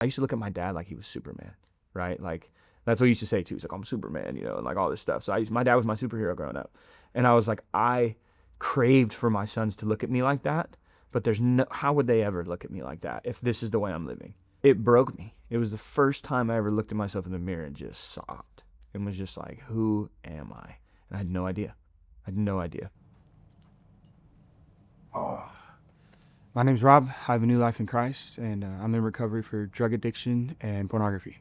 I used to look at my dad like he was Superman, right? Like that's what he used to say too. He's like, I'm Superman, and like all this stuff. So my dad was my superhero growing up. And I was like, I craved for my sons to look at me like that, but how would they ever look at me like that if this is the way I'm living? It broke me. It was the first time I ever looked at myself in the mirror and just sobbed and was just like, who am I? And I had no idea. I had no idea. Oh. My name's Rob. I have a new life in Christ, and I'm in recovery for drug addiction and pornography.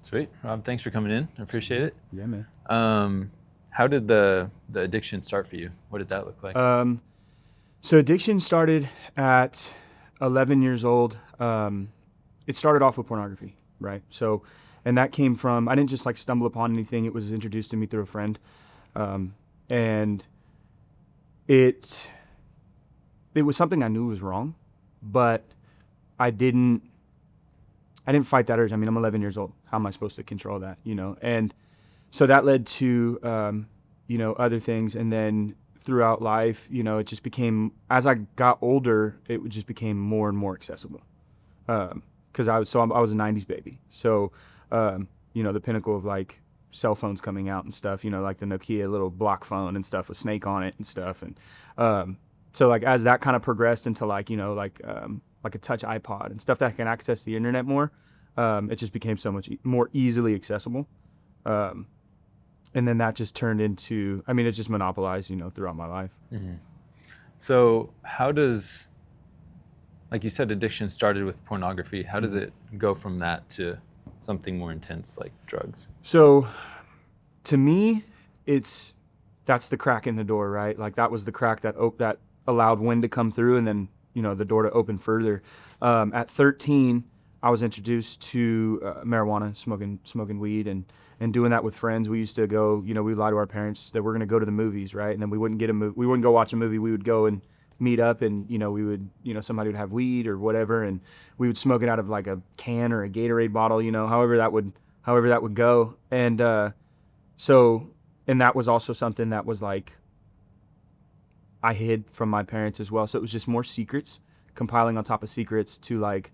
Sweet. Rob, thanks for coming in. I appreciate it. Yeah, man. How did the addiction start for you? What did that look like? So addiction started at 11 years old. It started off with pornography, right? So, and that came from, I didn't just like stumble upon anything. It was introduced to me through a friend. And it was something I knew was wrong, but I didn't fight that urge. I mean, I'm 11 years old. How am I supposed to control that, And so that led to, other things. And then throughout life, it just became, as I got older, it just became more and more accessible. Cause I was a 90s baby. So, the pinnacle of like cell phones coming out and stuff, like the Nokia little block phone and stuff with Snake on it and stuff. And, so like as that kind of progressed into like a touch iPod and stuff that can access the internet more, it just became so much more easily accessible. And then that just turned into, it just monopolized, throughout my life. Mm-hmm. So how does, like you said, addiction started with pornography. How does it go from that to something more intense like drugs? So to me, that's the crack in the door, right? Like that was the crack that allowed wind to come through, and then the door to open further. At 13, I was introduced to marijuana, smoking weed, and doing that with friends. We used to go, we'd lie to our parents that we're going to go to the movies, right? And then we wouldn't we wouldn't go watch a movie. We would go and meet up, and we would, somebody would have weed or whatever, and we would smoke it out of like a can or a Gatorade bottle, however that would go. And and that was also something that was like I hid from my parents as well. So it was just more secrets, compiling on top of secrets to like,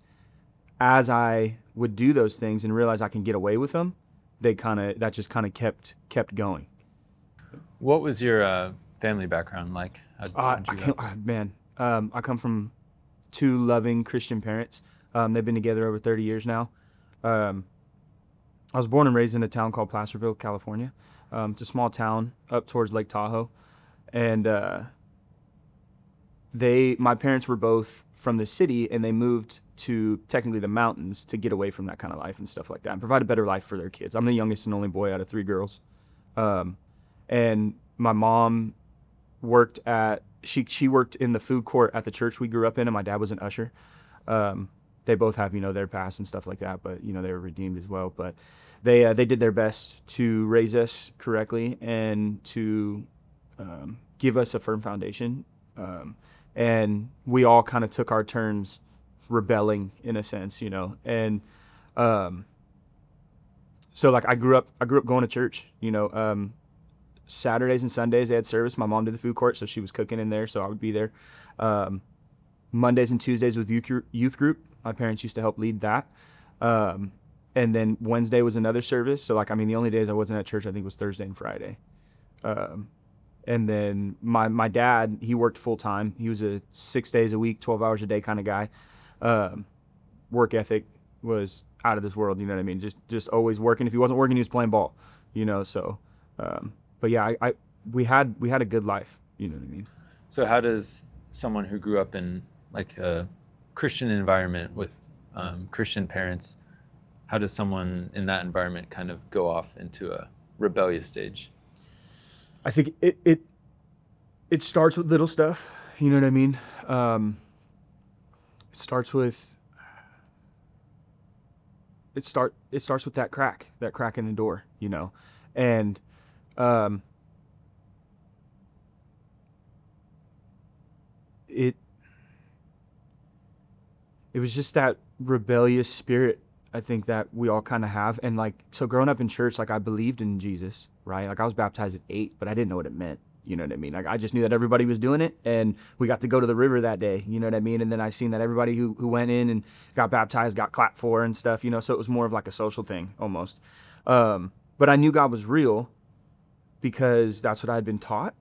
as I would do those things and realize I can get away with them, that just kind of kept going. What was your family background like? I come from two loving Christian parents. They've been together over 30 years now. I was born and raised in a town called Placerville, California. It's a small town up towards Lake Tahoe. And my parents were both from the city, and they moved to technically the mountains to get away from that kind of life and stuff like that and provide a better life for their kids. I'm the youngest and only boy out of 3 girls. And my mom worked she worked in the food court at the church we grew up in, and my dad was an usher. They both have, their past and stuff like that, but, they were redeemed as well. But they did their best to raise us correctly and to give us a firm foundation. And we all kind of took our turns rebelling in a sense, and so like I grew up going to church, Saturdays and Sundays they had service. My mom did the food court, so she was cooking in there, so I would be there. Mondays and Tuesdays with youth group, my parents used to help lead that. And then Wednesday was another service. So like, the only days I wasn't at church, I think was Thursday and Friday. And then my dad, he worked full time. He was a 6 days a week, 12 hours a day kind of guy. Work ethic was out of this world. You know what I mean? Just always working. If he wasn't working, he was playing ball, so, but yeah, we had a good life. You know what I mean? So how does someone who grew up in like a Christian environment with Christian parents, how does someone in that environment kind of go off into a rebellious stage? I think it starts with little stuff. You know what I mean? It starts with that crack in the door, and it was just that rebellious spirit, I think, that we all kind of have. And like, so growing up in church, like I believed in Jesus, right? Like I was baptized at 8, but I didn't know what it meant. You know what I mean? Like I just knew that everybody was doing it, and we got to go to the river that day. You know what I mean? And then I seen that everybody who went in and got baptized got clapped for and stuff. You know, so it was more of like a social thing almost. But I knew God was real because that's what I had been taught.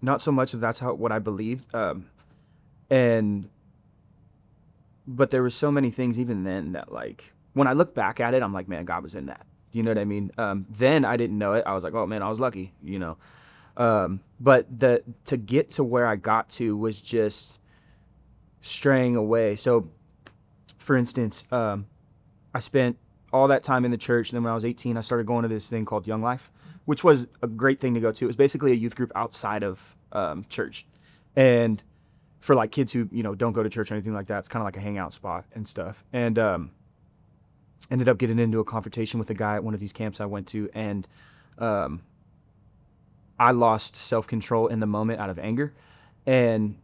Not so much of that's what I believed. And but there were so many things even then that like when I look back at it, I'm like, man, God was in that. You know what I mean? Then I didn't know it. I was like, oh man, I was lucky. You know. But to get to where I got to was just straying away. So, for instance, I spent all that time in the church. And then when I was 18, I started going to this thing called Young Life, which was a great thing to go to. It was basically a youth group outside of church. And for like kids who, you know, don't go to church or anything like that, it's kind of like a hangout spot and stuff. And ended up getting into a confrontation with a guy at one of these camps I went to. And I lost self-control in the moment out of anger and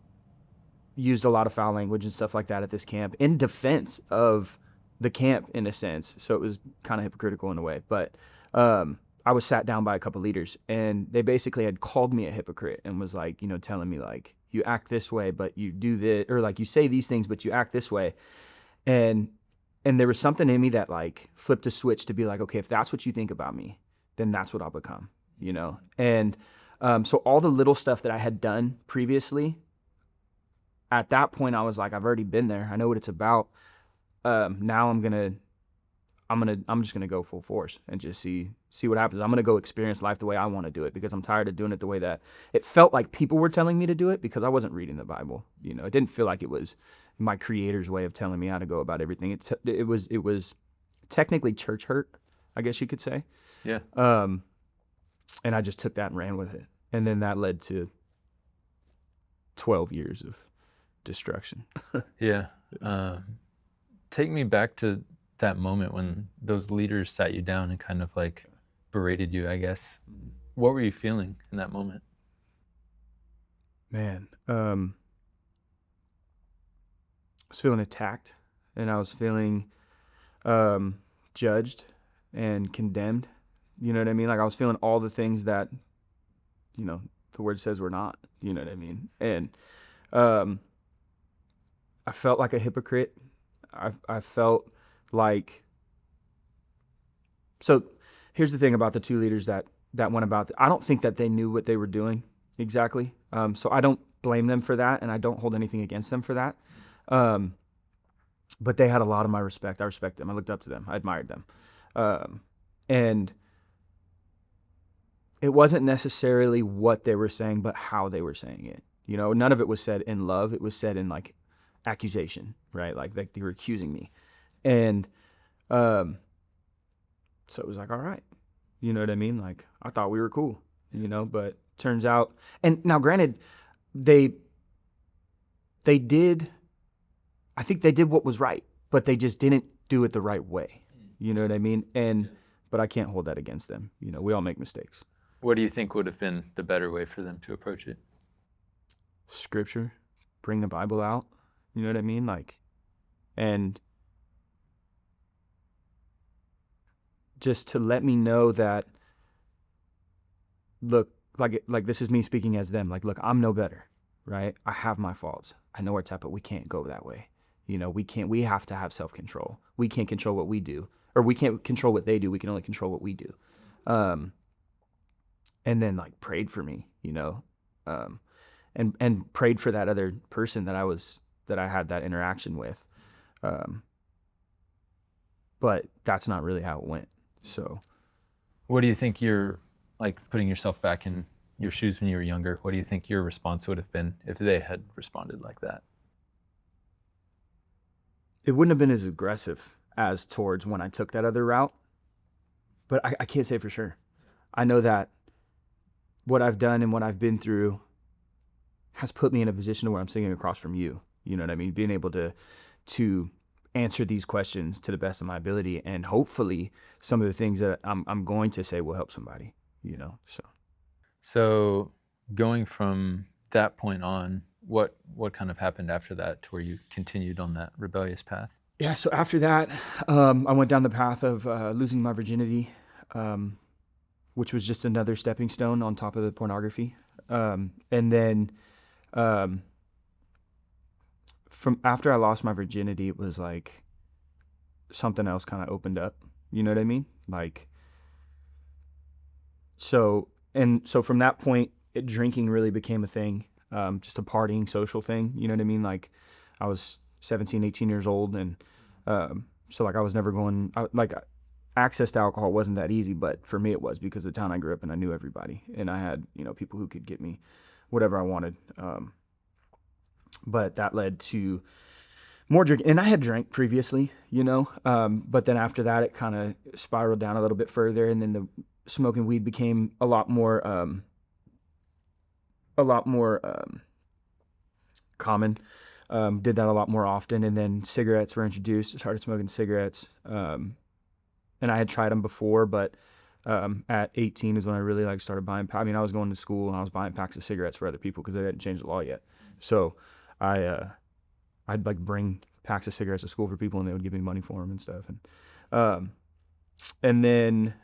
used a lot of foul language and stuff like that at this camp in defense of the camp in a sense. So it was kind of hypocritical in a way. But I was sat down by a couple leaders and they basically had called me a hypocrite and was like, you know, telling me like, you act this way, but you do this, or like you say these things, but you act this way. And there was something in me that like flipped a switch to be like, okay, if that's what you think about me, then that's what I'll become. You know? And so all the little stuff that I had done previously, at that point I was like, I've already been there. I know what it's about. Now I'm just gonna go full force and just see what happens. I'm gonna go experience life the way I want to do it because I'm tired of doing it the way that it felt like people were telling me to do it because I wasn't reading the Bible. You know, it didn't feel like it was my Creator's way of telling me how to go about everything. It was technically church hurt, I guess you could say. Yeah. And I just took that and ran with it. And then that led to 12 years of destruction. Yeah. Take me back to that moment when those leaders sat you down and kind of like berated you, I guess. What were you feeling in that moment? Man, I was feeling attacked and I was feeling judged and condemned. You know what I mean? Like I was feeling all the things that, you know, the word says we're not, you know what I mean? And I felt like a hypocrite. I felt like, so here's the thing about the two leaders that went about, I don't think that they knew what they were doing exactly. So I don't blame them for that and I don't hold anything against them for that. But they had a lot of my respect. I respect them. I looked up to them. I admired them. And it wasn't necessarily what they were saying, but how they were saying it. You know, none of it was said in love. It was said in like accusation, right? Like they were accusing me. And so it was like, all right, you know what I mean? Like I thought we were cool, you know, but turns out, and now granted, I think they did what was right, but they just didn't do it the right way. You know what I mean? But I can't hold that against them. You know, we all make mistakes. What do you think would have been the better way for them to approach it? Scripture, bring the Bible out. You know what I mean? Like, and just to let me know that, look, like this is me speaking as them. Like, look, I'm no better, right? I have my faults. I know where it's at, but we can't go that way. You know, we have to have self-control. We can't control what we do, or we can't control what they do. We can only control what we do. And then like prayed for me, you know, and prayed for that other person that I had that interaction with. But that's not really how it went. So what do you think you're like putting yourself back in your shoes when you were younger? What do you think your response would have been if they had responded like that? It wouldn't have been as aggressive as towards when I took that other route, but I can't say for sure. I know that what I've done and what I've been through has put me in a position where I'm sitting across from you. You know what I mean? Being able to answer these questions to the best of my ability, and hopefully some of the things that I'm going to say will help somebody, you know? So going from that point on, what kind of happened after that to where you continued on that rebellious path? Yeah, so after that, I went down the path of losing my virginity. which was just another stepping stone on top of the pornography. And then from after I lost my virginity, it was like something else kind of opened up. You know what I mean? Like, so from that point, drinking really became a thing, just a partying social thing. You know what I mean? Like, I was 17, 18 years old, and so like I was never going. Access to alcohol wasn't that easy, but for me it was, because of the town I grew up in, I knew everybody, and I had people who could get me whatever I wanted. But that led to more drinking, and I had drank previously, but then after that it kind of spiraled down a little bit further, and then the smoking weed became a lot more common. Did that a lot more often, and then cigarettes were introduced. Started smoking cigarettes, and I had tried them before, but at 18 is when I really started buying. I mean, I was going to school and I was buying packs of cigarettes for other people because they hadn't changed the law yet. So I'd bring packs of cigarettes to school for people, and they would give me money for them and stuff. And then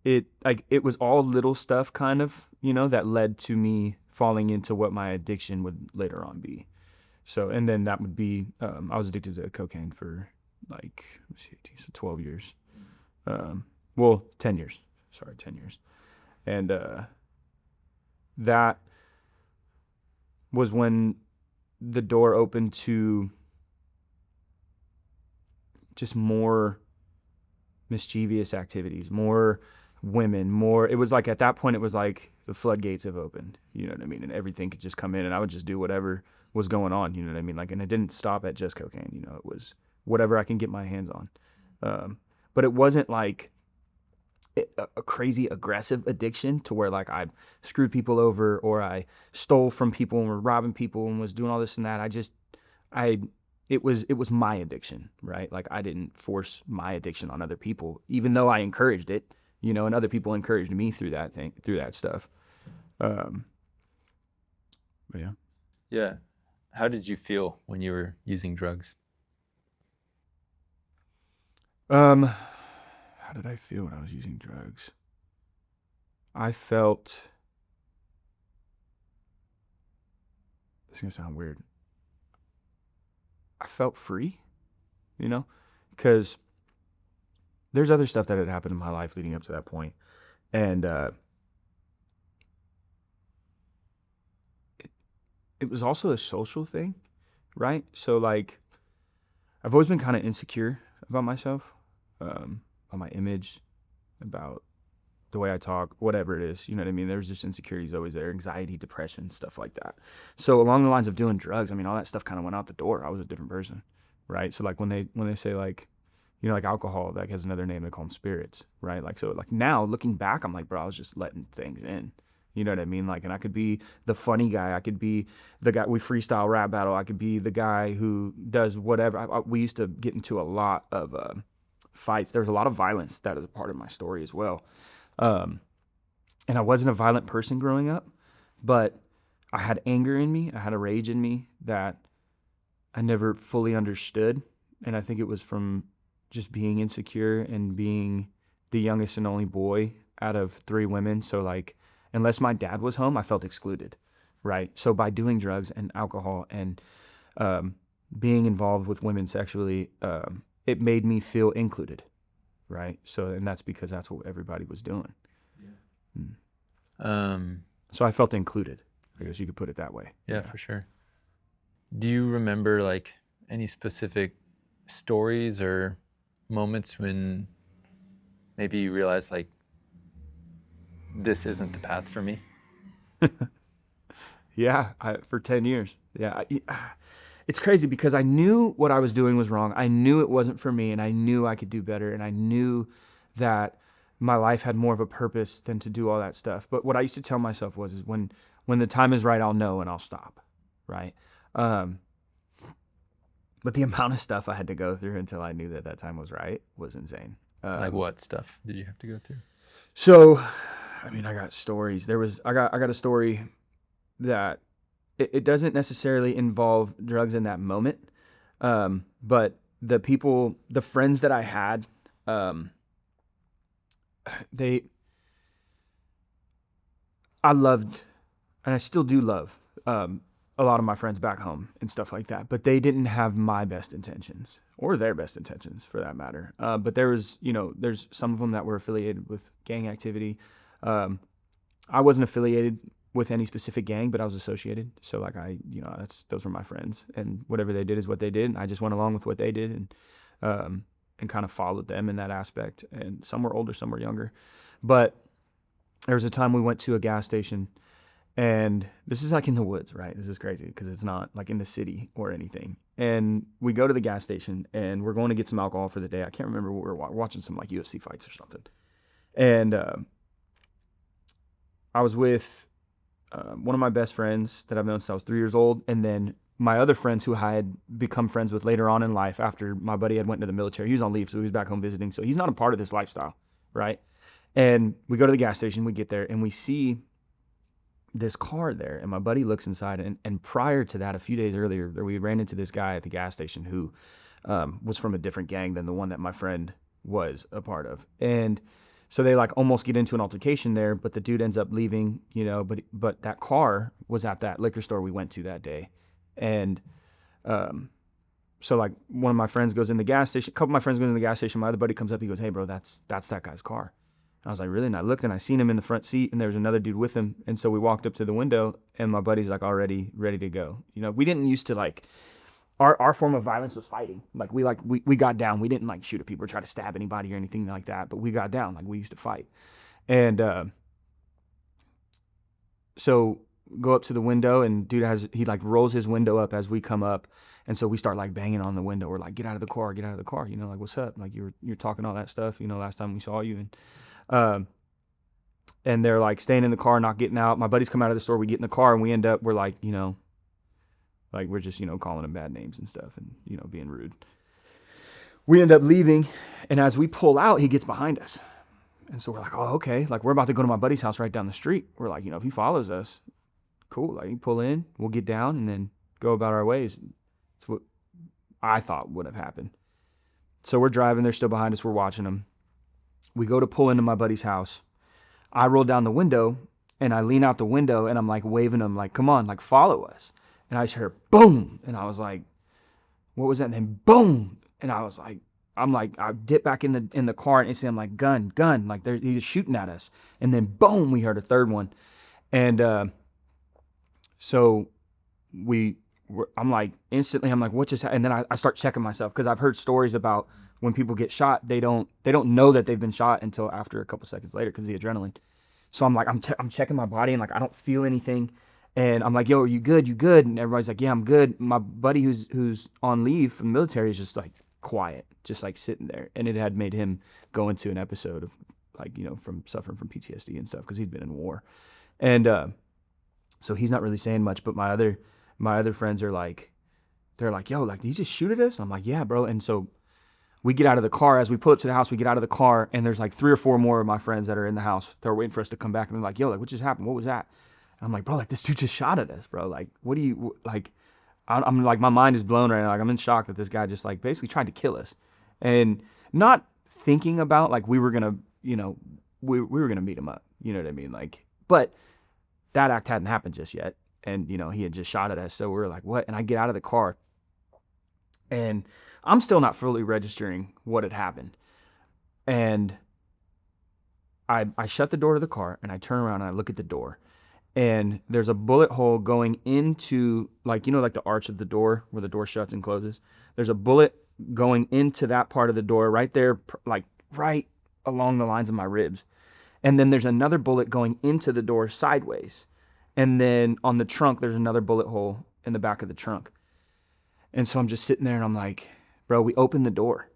it was all little stuff kind of, that led to me falling into what my addiction would later on be. So, and then that would be, I was addicted to cocaine for 12 years. 10 years. Sorry, 10 years. And that was when the door opened to just more mischievous activities, more women, more. It was like at that point, it was like the floodgates have opened. You know what I mean? And everything could just come in, and I would just do whatever was going on. You know what I mean? And it didn't stop at just cocaine. It was whatever I can get my hands on. But it wasn't like a crazy aggressive addiction to where I screwed people over, or I stole from people and were robbing people and was doing all this and that. It was my addiction, right? Like, I didn't force my addiction on other people, even though I encouraged it, and other people encouraged me through that stuff. But yeah. Yeah. How did you feel when you were using drugs? How did I feel when I was using drugs? I felt, this is gonna sound weird, I felt free, because there's other stuff that had happened in my life leading up to that point. And it was also a social thing, right? So I've always been kind of insecure about myself, about my image, about the way I talk, whatever it is, you know what I mean? There's just insecurities always there, anxiety, depression, stuff like that. So along the lines of doing drugs, I mean, all that stuff kind of went out the door. I was a different person, right? So when they say alcohol, that has another name, they call them spirits, right? Now looking back, I'm like, bro, I was just letting things in. You know what I mean? And I could be the funny guy. I could be the guy we freestyle rap battle. I could be the guy who does whatever. We used to get into a lot of fights. There was a lot of violence that is a part of my story as well. And I wasn't a violent person growing up, but I had anger in me. I had a rage in me that I never fully understood. And I think it was from just being insecure and being the youngest and only boy out of 3 women. So unless my dad was home, I felt excluded, right? So by doing drugs and alcohol and being involved with women sexually, it made me feel included, right? So, and that's because that's what everybody was doing. Yeah. So I felt included, I guess you could put it that way. Yeah, for sure. Do you remember any specific stories or moments when maybe you realized this isn't the path for me? Yeah, for 10 years. Yeah. It's crazy because I knew what I was doing was wrong. I knew it wasn't for me, and I knew I could do better, and I knew that my life had more of a purpose than to do all that stuff. But what I used to tell myself is when the time is right, I'll know and I'll stop, right? But the amount of stuff I had to go through until I knew that time was right was insane. What stuff did you have to go through? So, I mean, I got stories. I got a story that it doesn't necessarily involve drugs in that moment, but the friends that I had, I loved, and I still do love, a lot of my friends back home and stuff like that, but they didn't have my best intentions or their best intentions for that matter. But there was, there's some of them that were affiliated with gang activity. I wasn't affiliated with any specific gang, but I was associated. So like those were my friends, and whatever they did is what they did. And I just went along with what they did and kind of followed them in that aspect. And some were older, some were younger. But there was a time we went to a gas station, and this is like in the woods, right? This is crazy because it's not like in the city or anything. And we go to the gas station and we're going to get some alcohol for the day. I can't remember what we were watching, some like UFC fights or something. And I was with one of my best friends that I've known since I was 3 years old, and then my other friends who I had become friends with later on in life after my buddy had went into the military. He was on leave, so he was back home visiting. So he's not a part of this lifestyle, right? And we go to the gas station, we get there, and we see this car there, and my buddy looks inside, and prior to that, a few days earlier, we ran into this guy at the gas station who was from a different gang than the one that my friend was a part of. And so they like almost get into an altercation there, but the dude ends up leaving, but that car was at that liquor store we went to that day. And so like one of my friends goes in the gas station, a couple of my friends goes in the gas station, my other buddy comes up, he goes, "Hey bro, that's that guy's car." I was like, "Really?" And I looked and I seen him in the front seat, and there was another dude with him. And so we walked up to the window, and my buddy's like already ready to go. We didn't used to like, our form of violence was fighting. Like we got down. We didn't like shoot at people or try to stab anybody or anything like that, but we got down. Like we used to fight. And so go up to the window, and dude he like rolls his window up as we come up. And so we start like banging on the window. We're like, "Get out of the car, get out of the car." Like, "What's up?" Like you're talking all that stuff, last time we saw you. And they're like staying in the car, not getting out. My buddies come out of the store, we get in the car, and we end up, we're like, like we're just, calling them bad names and stuff and, being rude. We end up leaving, and as we pull out, he gets behind us. And so we're like, "Oh, okay." Like we're about to go to my buddy's house right down the street. We're like, if he follows us, cool. Like you pull in, we'll get down and then go about our ways. It's what I thought would have happened. So we're driving, they're still behind us, we're watching them. We go to pull into my buddy's house. I roll down the window, and I lean out the window, and I'm like waving them like, "Come on, like follow us." And I just heard boom, and I was like, "What was that?" And then boom, and I was like, I dip back in the car, and instantly I'm like, gun, like he's shooting at us. And then boom, we heard a third one, and so I'm like, "What just happened?" And then I start checking myself, because I've heard stories about when people get shot, they don't know that they've been shot until after a couple seconds later because of the adrenaline. So I'm like, I'm checking my body, and like I don't feel anything, and I'm like, "Yo, are you good? You good?" And everybody's like, "Yeah, I'm good." My buddy who's on leave from the military is just like quiet, just like sitting there, and it had made him go into an episode of like from suffering from PTSD and stuff because he'd been in war, and so he's not really saying much. But my other friends are like, they're like, "Yo, like did you just shoot at us?" And I'm like, "Yeah, bro." And so we get out of the car. As we pull up to the house, we get out of the car, and there's like 3 or 4 more of my friends that are in the house. They're waiting for us to come back, and they're like, "Yo, like what just happened? What was that?" And I'm like, "Bro, like this dude just shot at us, bro. Like, what do you like?" I'm like, my mind is blown right now. Like I'm in shock that this guy just like basically tried to kill us, and not thinking about like we were gonna, we were gonna meet him up. You know what I mean? Like, but that act hadn't happened just yet, and he had just shot at us. So we were like, "What?" And I get out of the car, and I'm still not fully registering what had happened. And I shut the door to the car, and I turn around and I look at the door, and there's a bullet hole going into like the arch of the door where the door shuts and closes. There's a bullet going into that part of the door right there, like right along the lines of my ribs. And then there's another bullet going into the door sideways. And then on the trunk, there's another bullet hole in the back of the trunk. And so I'm just sitting there, and I'm like, "Bro, we opened the door,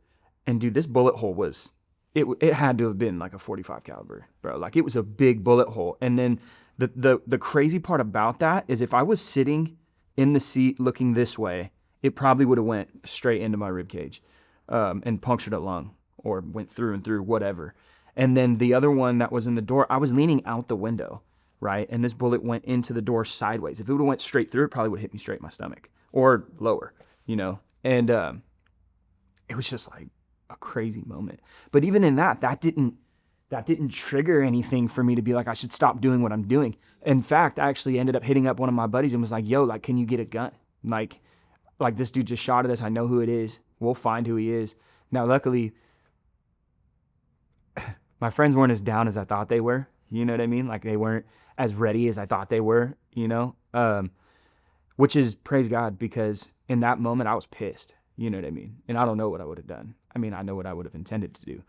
and dude, this bullet hole was, it had to have been like a 45 caliber, bro. Like it was a big bullet hole." And then the crazy part about that is if I was sitting in the seat looking this way, it probably would have went straight into my rib cage, and punctured a lung or went through and through, whatever. And then the other one that was in the door, I was leaning out the window, right? And this bullet went into the door sideways. If it would have went straight through, it probably would have hit me straight in my stomach or lower, And it was just like a crazy moment. But even in that didn't that didn't trigger anything for me to be like, I should stop doing what I'm doing. In fact, I actually ended up hitting up one of my buddies and was like, yo, like, can you get a gun? Like this dude just shot at us. I know who it is. We'll find who he is. Now, luckily, my friends weren't as down as I thought they were. You know what I mean? Like they weren't as ready as I thought they were, which is praise God, because in that moment I was pissed. You know what I mean? And I don't know what I would have done. I mean, I know what I would have intended to do.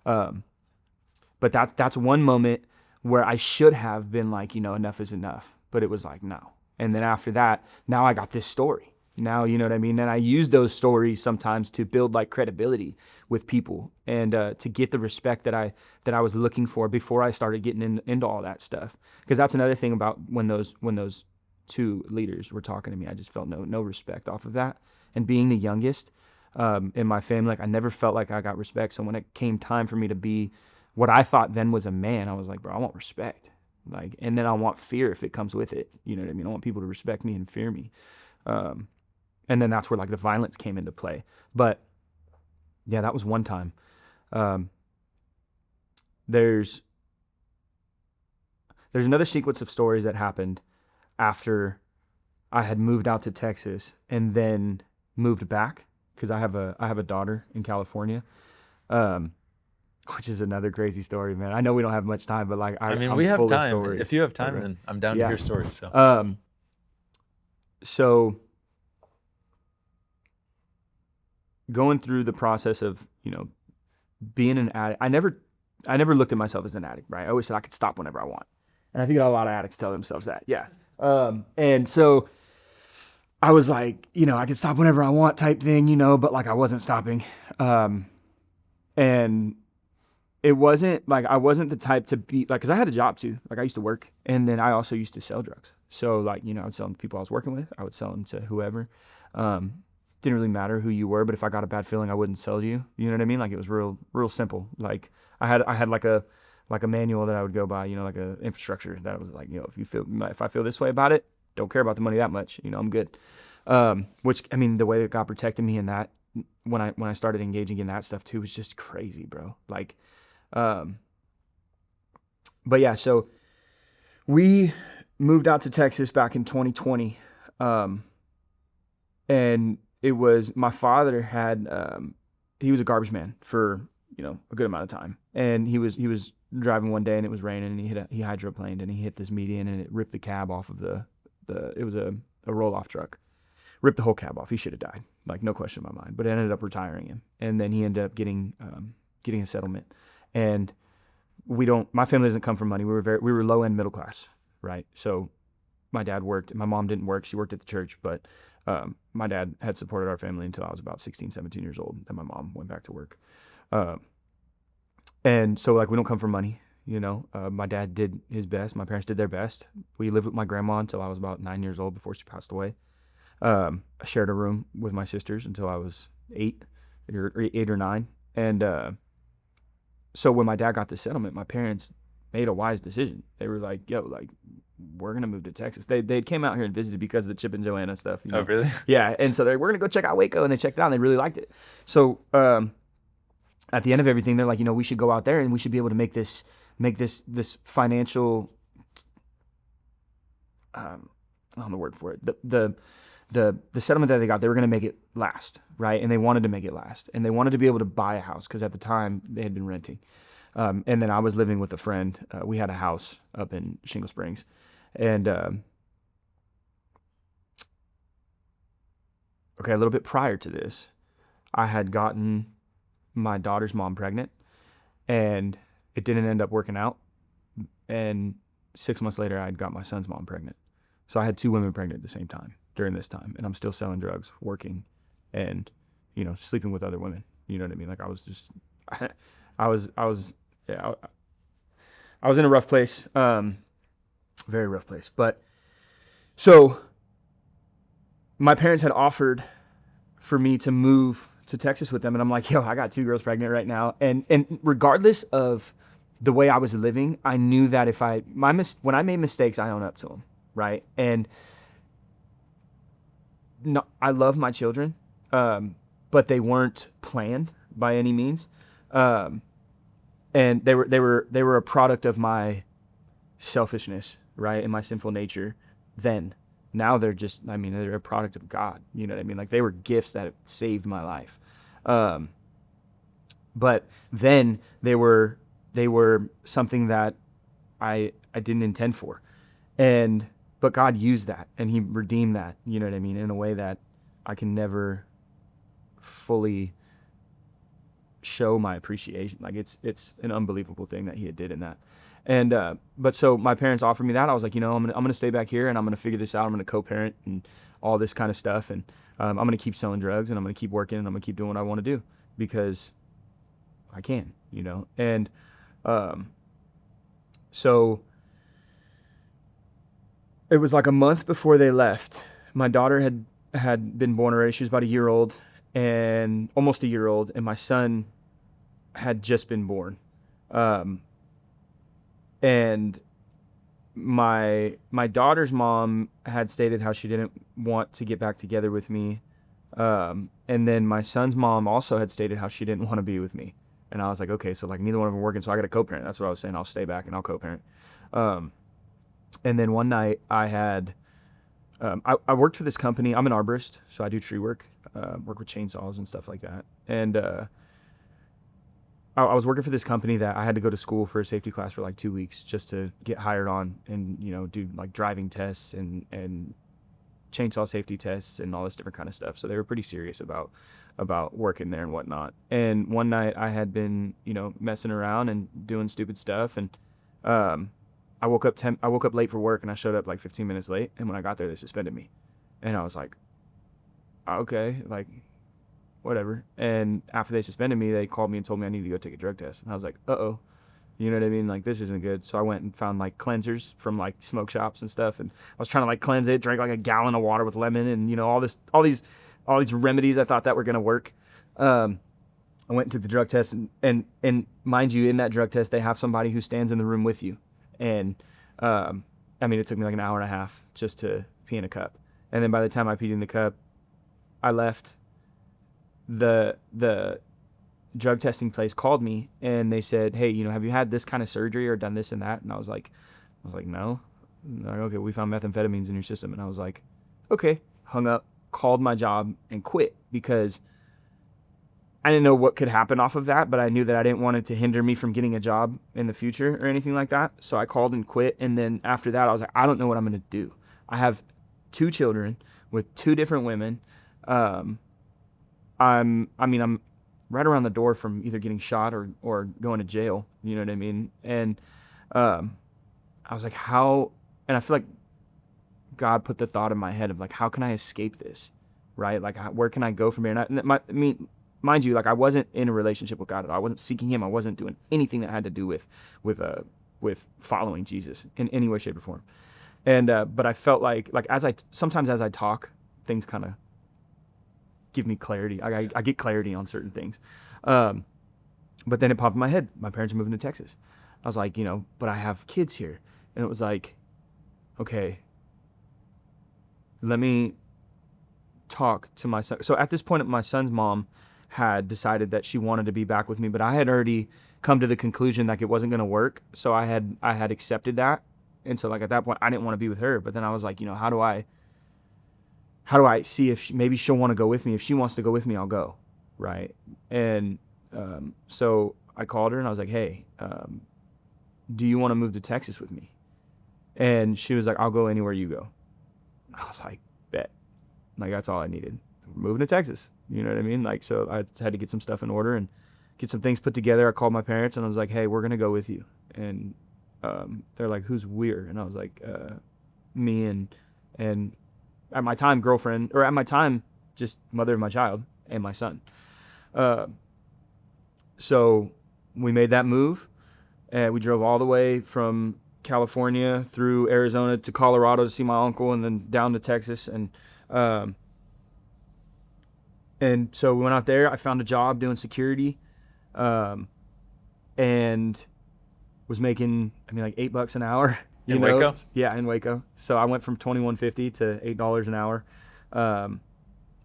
But that's one moment where I should have been like, enough is enough. But it was like, no. And then after that, now I got this story. Now, you know what I mean? And I use those stories sometimes to build like credibility with people and to get the respect that I was looking for before I started getting into all that stuff. Because that's another thing about when those two leaders were talking to me, I just felt no respect off of that. And being the youngest in my family, like I never felt like I got respect. So when it came time for me to be what I thought then was a man, I was like, bro, I want respect. Like, and then I want fear if it comes with it. You know what I mean? I want people to respect me and fear me. And then that's where like the violence came into play. But yeah, that was one time. There's another sequence of stories that happened after I had moved out to Texas and then moved back, because I have a daughter in California, which is another crazy story, man. I know we don't have much time, but like I'm we have full of time. stories. If you have time, then I'm down to hear stories. So going through the process of being an addict, I never looked at myself as an addict, right? I always said I could stop whenever I want, and I think a lot of addicts tell themselves that, yeah. And so I was like, I could stop whenever I want type thing, but like I wasn't stopping. And it wasn't like, I wasn't the type to be like, cause I had a job too. Like I used to work, and then I also used to sell drugs. So like, I would sell them to people I was working with. I would sell them to whoever. Didn't really matter who you were, but if I got a bad feeling, I wouldn't sell you. You know what I mean? Like it was real simple. Like I had like a manual that I would go by, like a infrastructure that was like, if I feel this way about it, don't care about the money that much, I'm good. Which, I mean, the way that God protected me in that, when I started engaging in that stuff too, was just crazy, bro. Like, but yeah, so we moved out to Texas back in 2020. And it was, my father had, he was a garbage man for, a good amount of time. And he was driving one day and it was raining, and he hydroplaned and he hit this median and it ripped the cab off of it was a roll-off truck. Ripped the whole cab off. He should have died, like no question in my mind, but it ended up retiring him. And then he ended up getting a settlement. And my family doesn't come from money. We were low end middle class, right? So my dad worked, my mom didn't work. She worked at the church, but my dad had supported our family until I was about 16, 17 years old. Then my mom went back to work. And so like, we don't come from money, my dad did his best. My parents did their best. We lived with my grandma until I was about 9 years old before she passed away. I shared a room with my sisters until I was 8 or 9. And so when my dad got the settlement, my parents made a wise decision. They were like, yo, like, we're going to move to Texas. They came out here and visited because of the Chip and Joanna stuff. Oh, really? Yeah. And so we're going to go check out Waco. And they checked it out and they really liked it. So at the end of everything, they're like, we should go out there and we should be able to make this financial, I don't know the word for it. The settlement that they got, they were going to make it last, right? And they wanted to make it last. And they wanted to be able to buy a house because at the time they had been renting. And then I was living with a friend. We had a house up in Shingle Springs. And okay, a little bit prior to this, I had gotten my daughter's mom pregnant, and it didn't end up working out. And 6 months later, I had got my son's mom pregnant. So I had 2 women pregnant at the same time during this time, and I'm still selling drugs, working, and sleeping with other women. You know what I mean? Like I was just, I was in a rough place, very rough place. But so my parents had offered for me to move to Texas with them, and I'm like, yo, I got 2 girls pregnant right now, and regardless of the way I was living, I knew that when I made mistakes, I own up to them, right? And no, I love my children, but they weren't planned by any means. And and they were a product of my selfishness, right, and my sinful nature. Then now they're just, I mean, they're a product of God. You know what I mean? Like, they were gifts that saved my life. But then they were something that I didn't intend for, but God used that and He redeemed that. You know what I mean? In a way that I can never fully show my appreciation. Like, it's an unbelievable thing that He did in that. And but so my parents offered me that. I was like, I'm gonna stay back here and I'm gonna figure this out. I'm gonna co-parent and all this kind of stuff, and I'm gonna keep selling drugs and I'm gonna keep working and I'm gonna keep doing what I want to do because I can, And so it was like a month before they left. My daughter had been born already. She was about a year old, and almost a year old, and my son had just been born. And my daughter's mom had stated how she didn't want to get back together with me. And then my son's mom also had stated how she didn't want to be with me. And I was like, okay, so like neither one of them are working, so I got to co-parent. That's what I was saying. I'll stay back and I'll co-parent. And then one night I had, I worked for this company. I'm an arborist, so I do tree work, work with chainsaws and stuff like that. And I was working for this company that I had to go to school for a safety class for like 2 weeks just to get hired on and, do like driving tests and chainsaw safety tests and all this different kind of stuff. So they were pretty serious about working there and whatnot. And one night I had been, messing around and doing stupid stuff. And I woke up late for work and I showed up like 15 minutes late. And when I got there, they suspended me. And I was like, okay, like, whatever. And after they suspended me, they called me and told me I needed to go take a drug test. And I was like, uh-oh. You know what I mean? Like, this isn't good. So I went and found like cleansers from like smoke shops and stuff. And I was trying to like cleanse it, drank like a gallon of water with lemon and, all these remedies I thought that were going to work. I went and took the drug test and mind you, in that drug test, they have somebody who stands in the room with you. And, it took me like an hour and a half just to pee in a cup. And then by the time I peed in the cup, I left. The drug testing place called me and they said, hey, have you had this kind of surgery or done this and that? And I was like, no. Like, okay, we found methamphetamines in your system. And I was like, okay, hung up, called my job and quit because I didn't know what could happen off of that, but I knew that I didn't want it to hinder me from getting a job in the future or anything like that. So I called and quit. And then after that, I was like, I don't know what I'm going to do. I have 2 children with 2 different women. I'm right around the door from either getting shot or going to jail. You know what I mean? And I was like, how? And I feel like God put the thought in my head of like, how can I escape this? Right? Like, where can I go from here? And mind you, like, I wasn't in a relationship with God at all. I wasn't seeking Him. I wasn't doing anything that had to do with following Jesus in any way, shape, or form. And but I felt like sometimes as I talk, things kind of give me clarity. I get clarity on certain things. But then it popped in my head. My parents are moving to Texas. I was like, but I have kids here. And it was like, okay, let me talk to my son. So at this point, my son's mom had decided that she wanted to be back with me, but I had already come to the conclusion like it wasn't going to work. So I had accepted that. And so like at that point, I didn't want to be with her. But then I was like, how do I see if maybe she'll want to go with me? If she wants to go with me, I'll go, right? And so I called her and I was like, hey, do you want to move to Texas with me? And she was like, I'll go anywhere you go. I was like, bet. Like, that's all I needed. We're moving to Texas. You know what I mean? Like, so I had to get some stuff in order and get some things put together. I called my parents and I was like, hey, we're going to go with you. And they're like, who's we're? And I was like, me and at my time, girlfriend, or at my time, just mother of my child and my son. So we made that move, and we drove all the way from California through Arizona to Colorado to see my uncle, and then down to Texas. And so we went out there. I found a job doing security, and was making, like $8 an hour. In Waco? Yeah, in Waco. So I went from $21.50 to $8 an hour.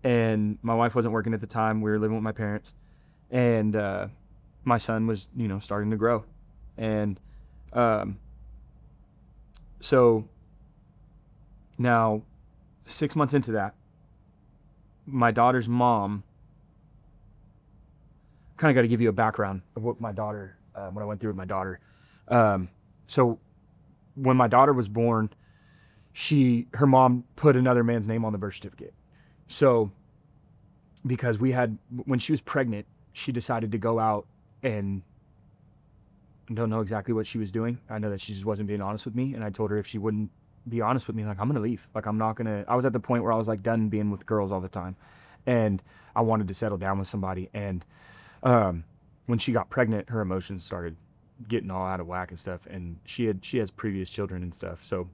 And my wife wasn't working at the time. We were living with my parents. And my son was, starting to grow. And um, so now 6 months into that, my daughter's mom, kind of got to give you a background of what I went through with my daughter. So when my daughter was born, her mom put another man's name on the birth certificate. So because when she was pregnant, she decided to go out, and I don't know exactly what she was doing. I know that she just wasn't being honest with me. And I told her if she wouldn't be honest with me, like, I'm going to leave. Like, I was at the point where I was like done being with girls all the time. And I wanted to settle down with somebody. And when she got pregnant, her emotions started getting all out of whack and stuff. And she has previous children and stuff. So,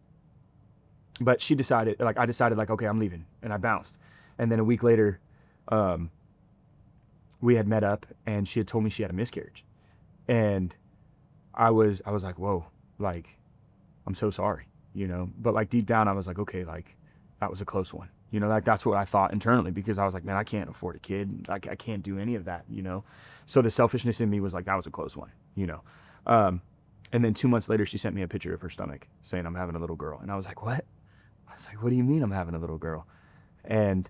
but I decided like, okay, I'm leaving, and I bounced. And then a week later, we had met up, and she had told me she had a miscarriage. And I was like, whoa, like, I'm so sorry, but like deep down I was like, okay, like that was a close one, like that's what I thought internally, because I was like, man, I can't afford a kid. Like, I can't do any of that, So the selfishness in me was like, that was a close one, and then 2 months later, she sent me a picture of her stomach saying I'm having a little girl. And I was like, what? I was like, what do you mean I'm having a little girl? And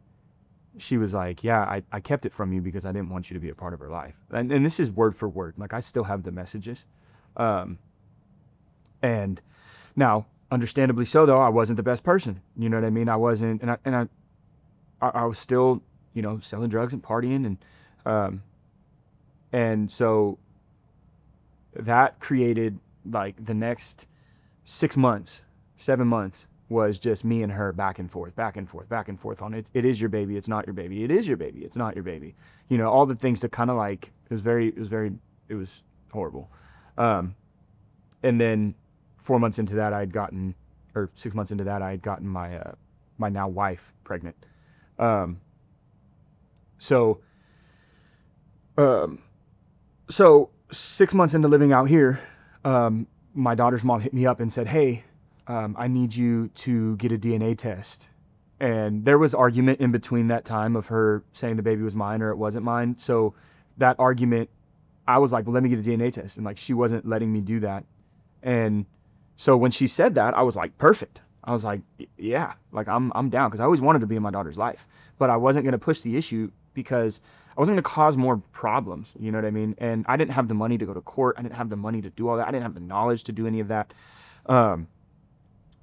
she was like, yeah, I kept it from you because I didn't want you to be a part of her life. And this is word for word. Like, I still have the messages. And now, understandably so, though, I wasn't the best person. You know what I mean? I wasn't, I was still, selling drugs and partying. And so that created, like, the next 6 months, 7 months, was just me and her back and forth on it. It is your baby. It's not your baby. It is your baby. It's not your baby. All the things that kind of like, it was horrible. And then 4 months into that, or 6 months into that, I had gotten my now wife pregnant. So 6 months into living out here, my daughter's mom hit me up and said, hey, I need you to get a DNA test. And there was argument in between that time of her saying the baby was mine or it wasn't mine. So that argument, I was like, well, let me get a DNA test. And like, she wasn't letting me do that. And so when she said that, I was like, perfect. I was like, yeah, like I'm down. Cause I always wanted to be in my daughter's life, but I wasn't going to push the issue because I wasn't going to cause more problems. You know what I mean? And I didn't have the money to go to court. I didn't have the money to do all that. I didn't have the knowledge to do any of that.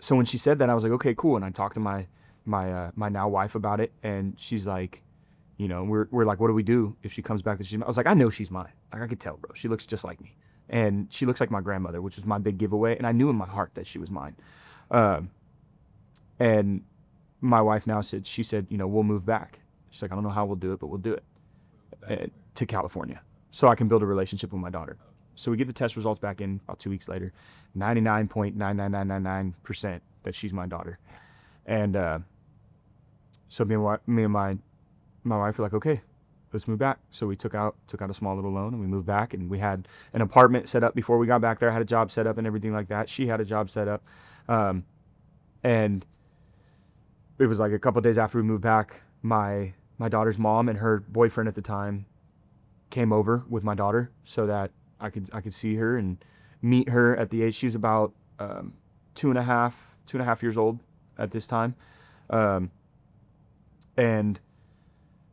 So when she said that, I was like, okay, cool. And I talked to my now wife about it, and she's like, we're like, what do we do if she comes back that she's mine? I was like, I know she's mine. Like, I could tell, bro. She looks just like me, and she looks like my grandmother, which was my big giveaway. And I knew in my heart that she was mine. And my wife now said, we'll move back. She's like, I don't know how we'll do it, but we'll do it to California, so I can build a relationship with my daughter. So we get the test results back in about 2 weeks later, 99.99999% that she's my daughter. And so me and my wife were like, okay, let's move back. So we took out a small little loan, and we moved back, and we had an apartment set up before we got back there. I had a job set up and everything like that. She had a job set up. And it was like a couple of days after we moved back, my daughter's mom and her boyfriend at the time came over with my daughter so that I could see her and meet her at the age. She was about 2.5 years old at this time. And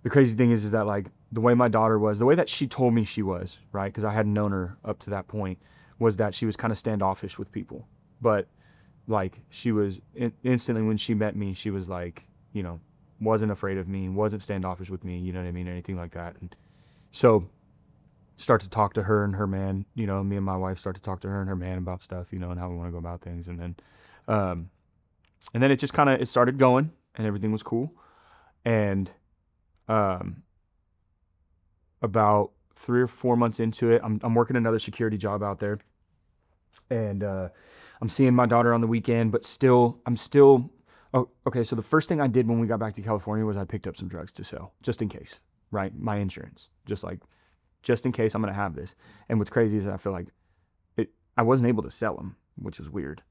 the crazy thing is that, like, the way my daughter was, the way that she told me she was, right, because I hadn't known her up to that point, was that she was kind of standoffish with people. But, like, she was instantly when she met me, she was like, wasn't afraid of me, wasn't standoffish with me, you know what I mean, or anything like that. And so start to talk to her and her man, me and my wife start to talk to her and her man about stuff, and how we want to go about things. And then it just kind of, it started going, and everything was cool. And about 3 or 4 months into it, I'm working another security job out there, and I'm seeing my daughter on the weekend, but I'm still. Oh, okay. So the first thing I did when we got back to California was I picked up some drugs to sell, just in case, right? My insurance, just in case I'm gonna have this. And what's crazy is that I feel like I wasn't able to sell them, which was weird,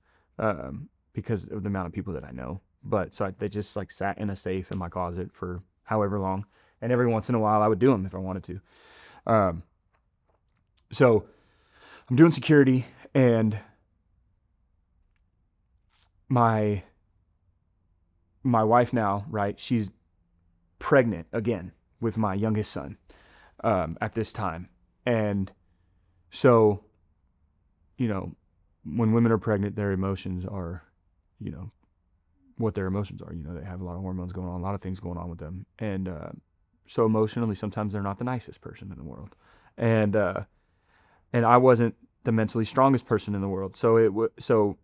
because of the amount of people that I know. But so they just like sat in a safe in my closet for however long, and every once in a while I would do them if I wanted to. So I'm doing security, and my wife now, right? She's pregnant again with my youngest son at this time, and so when women are pregnant, their emotions are, you know, what their emotions are. They have a lot of hormones going on, a lot of things going on with them, and so emotionally, sometimes they're not the nicest person in the world, and I wasn't the mentally strongest person in the world. So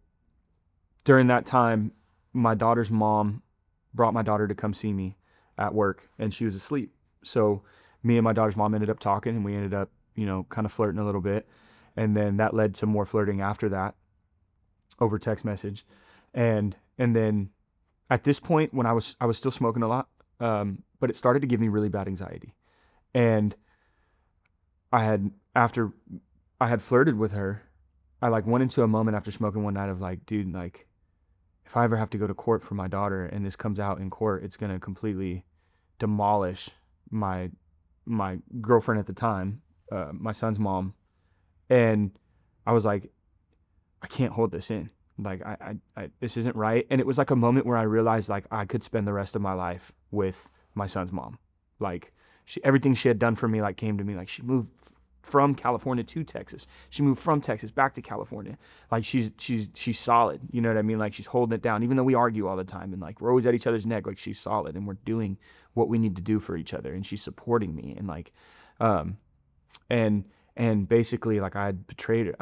during that time, my daughter's mom brought my daughter to come see me at work, and she was asleep. So me and my daughter's mom ended up talking, and we ended up, kind of flirting a little bit, and then that led to more flirting after that over text message, and then at this point when I was still smoking a lot, but it started to give me really bad anxiety, and after I had flirted with her, I like went into a moment after smoking one night of like, dude, like if I ever have to go to court for my daughter and this comes out in court, it's gonna completely demolish my girlfriend at the time, my son's mom, and I was like, I can't hold this in. Like I this isn't right. And it was like a moment where I realized like I could spend the rest of my life with my son's mom. Like everything she had done for me like came to me. Like she moved from California to Texas. She moved from Texas back to California. Like she's solid. You know what I mean? Like she's holding it down, even though we argue all the time and like we're always at each other's neck. Like she's solid and we're doing what we need to do for each other. And she's supporting me and like, and basically like I had betrayed her,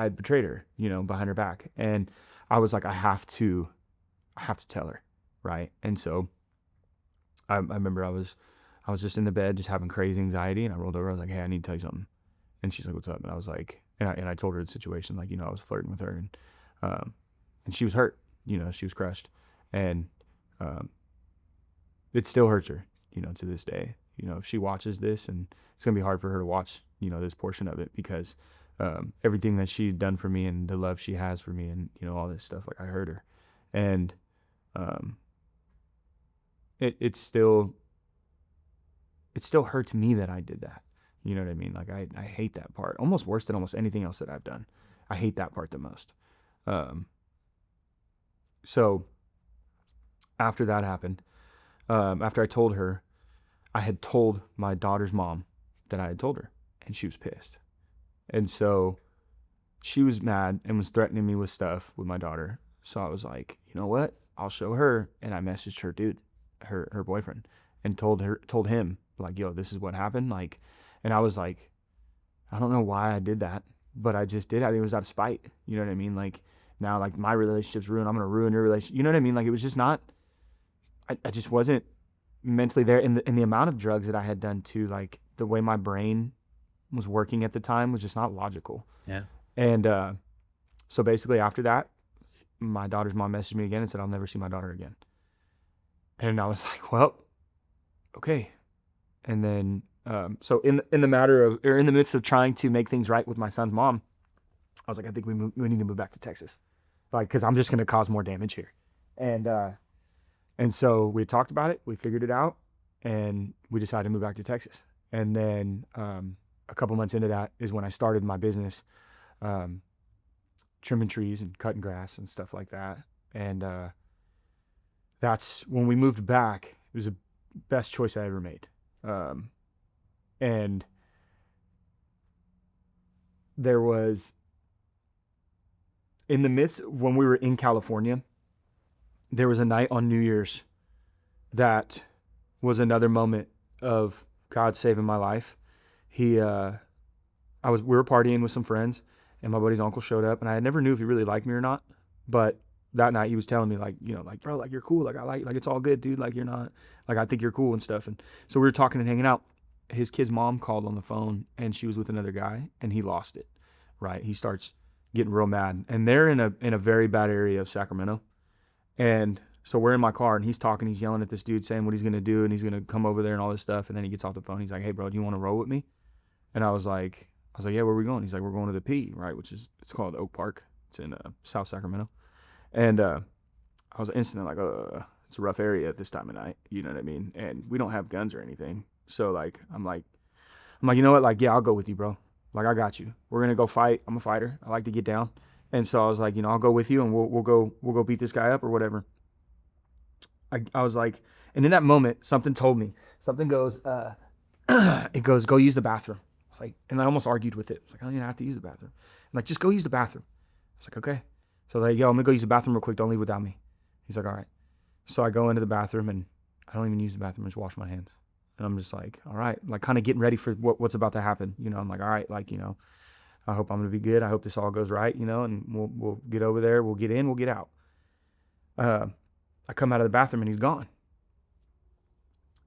behind her back. And I was like, I have to tell her. Right. And so I remember I was just in the bed, just having crazy anxiety. And I rolled over. I was like, hey, I need to tell you something. And she's like, what's up? And I was like, and I told her the situation, like, I was flirting with her, and she was hurt, she was crushed. And it still hurts her, to this day. If she watches this, and it's going to be hard for her to watch, this portion of it, because everything that she'd done for me and the love she has for me and, all this stuff, like I hurt her. And it still hurts me that I did that. You know what I mean? Like I hate that part almost worse than almost anything else that I've done. I hate that part the most. So after that happened, after I told her, I had told my daughter's mom that I had told her, and she was pissed. And so she was mad and was threatening me with stuff with my daughter. So I was like, you know what? I'll show her. And I messaged her dude, her boyfriend, and told him like, yo, this is what happened. Like, and I was like, I don't know why I did that, but I just did. I think it was out of spite. You know what I mean? Like now, like my relationship's ruined. I'm going to ruin your relationship. You know what I mean? Like it was just not, I just wasn't mentally there. And the amount of drugs that I had done too, like the way my brain was working at the time was just not logical. Yeah. And so basically after that, my daughter's mom messaged me again and said, I'll never see my daughter again. And I was like, well, okay. And then, so in the midst of trying to make things right with my son's mom, I was like, I think we need to move back to Texas, like, cause I'm just going to cause more damage here. And so we talked about it, we figured it out, and we decided to move back to Texas. And then, a couple months into that is when I started my business, trimming trees and cutting grass and stuff like that. And, that's when we moved back. It was the best choice I ever made. And there was, in the midst, when we were in California, there was a night on New Year's that was another moment of God saving my life. We were partying with some friends, and my buddy's uncle showed up, and I never knew if he really liked me or not, but that night he was telling me like, like, bro, like you're cool. Like like it's all good, dude. Like you're not, like, I think you're cool and stuff. And so we were talking and hanging out. His kid's mom called on the phone, and she was with another guy, and he lost it, right? He starts getting real mad, and they're in a very bad area of Sacramento. And so we're in my car, and he's talking, he's yelling at this dude saying what he's going to do, and he's going to come over there and all this stuff. And then he gets off the phone. He's like, hey bro, do you want to roll with me? And I was like, yeah, where are we going? He's like, we're going to the P, right? It's called Oak Park. It's in South Sacramento. And I was instantly like, it's a rough area at this time of night. You know what I mean? And we don't have guns or anything. So like, I'm like, you know what? Like, yeah, I'll go with you, bro. Like, I got you. We're going to go fight. I'm a fighter. I like to get down. And so I was like, I'll go with you and we'll go beat this guy up or whatever. I was like, and in that moment, something told me, something goes, it goes, go use the bathroom. It's like, and I almost argued with it. It's like, I don't even have to use the bathroom. I'm like, just go use the bathroom. It's like, okay. So I was like, yo, I'm going to go use the bathroom real quick. Don't leave without me. He's like, all right. So I go into the bathroom and I don't even use the bathroom. I just wash my hands. And I'm just like, all right, like kind of getting ready for what's about to happen. I'm like, all right, like, I hope I'm going to be good. I hope this all goes right, and we'll get over there. We'll get in, we'll get out. I come out of the bathroom and he's gone.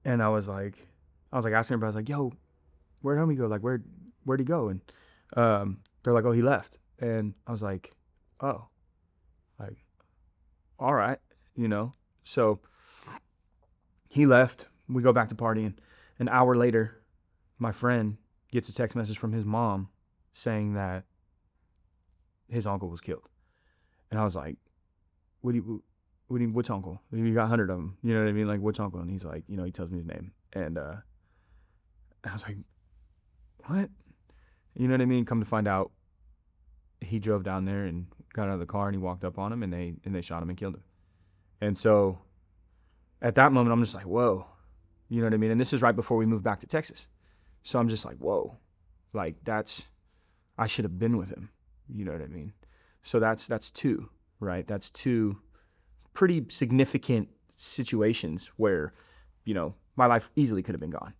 And I was like asking everybody, I was like, yo, where'd homie go? Like, where'd he go? And they're like, oh, he left. And I was like, oh, like, all right, So he left. We go back to partying. An hour later, my friend gets a text message from his mom saying that his uncle was killed. And I was like, which uncle? You got 100 of them. You know what I mean? Like, which uncle? And he's like, he tells me his name. And I was like, what? You know what I mean? Come to find out, he drove down there and got out of the car and he walked up on him and they shot him and killed him. And so at that moment, I'm just like, whoa. You know what I mean? And this is right before we moved back to Texas. So I'm just like, whoa, like I should have been with him. You know what I mean? So that's two, right? That's two pretty significant situations where, my life easily could have been gone.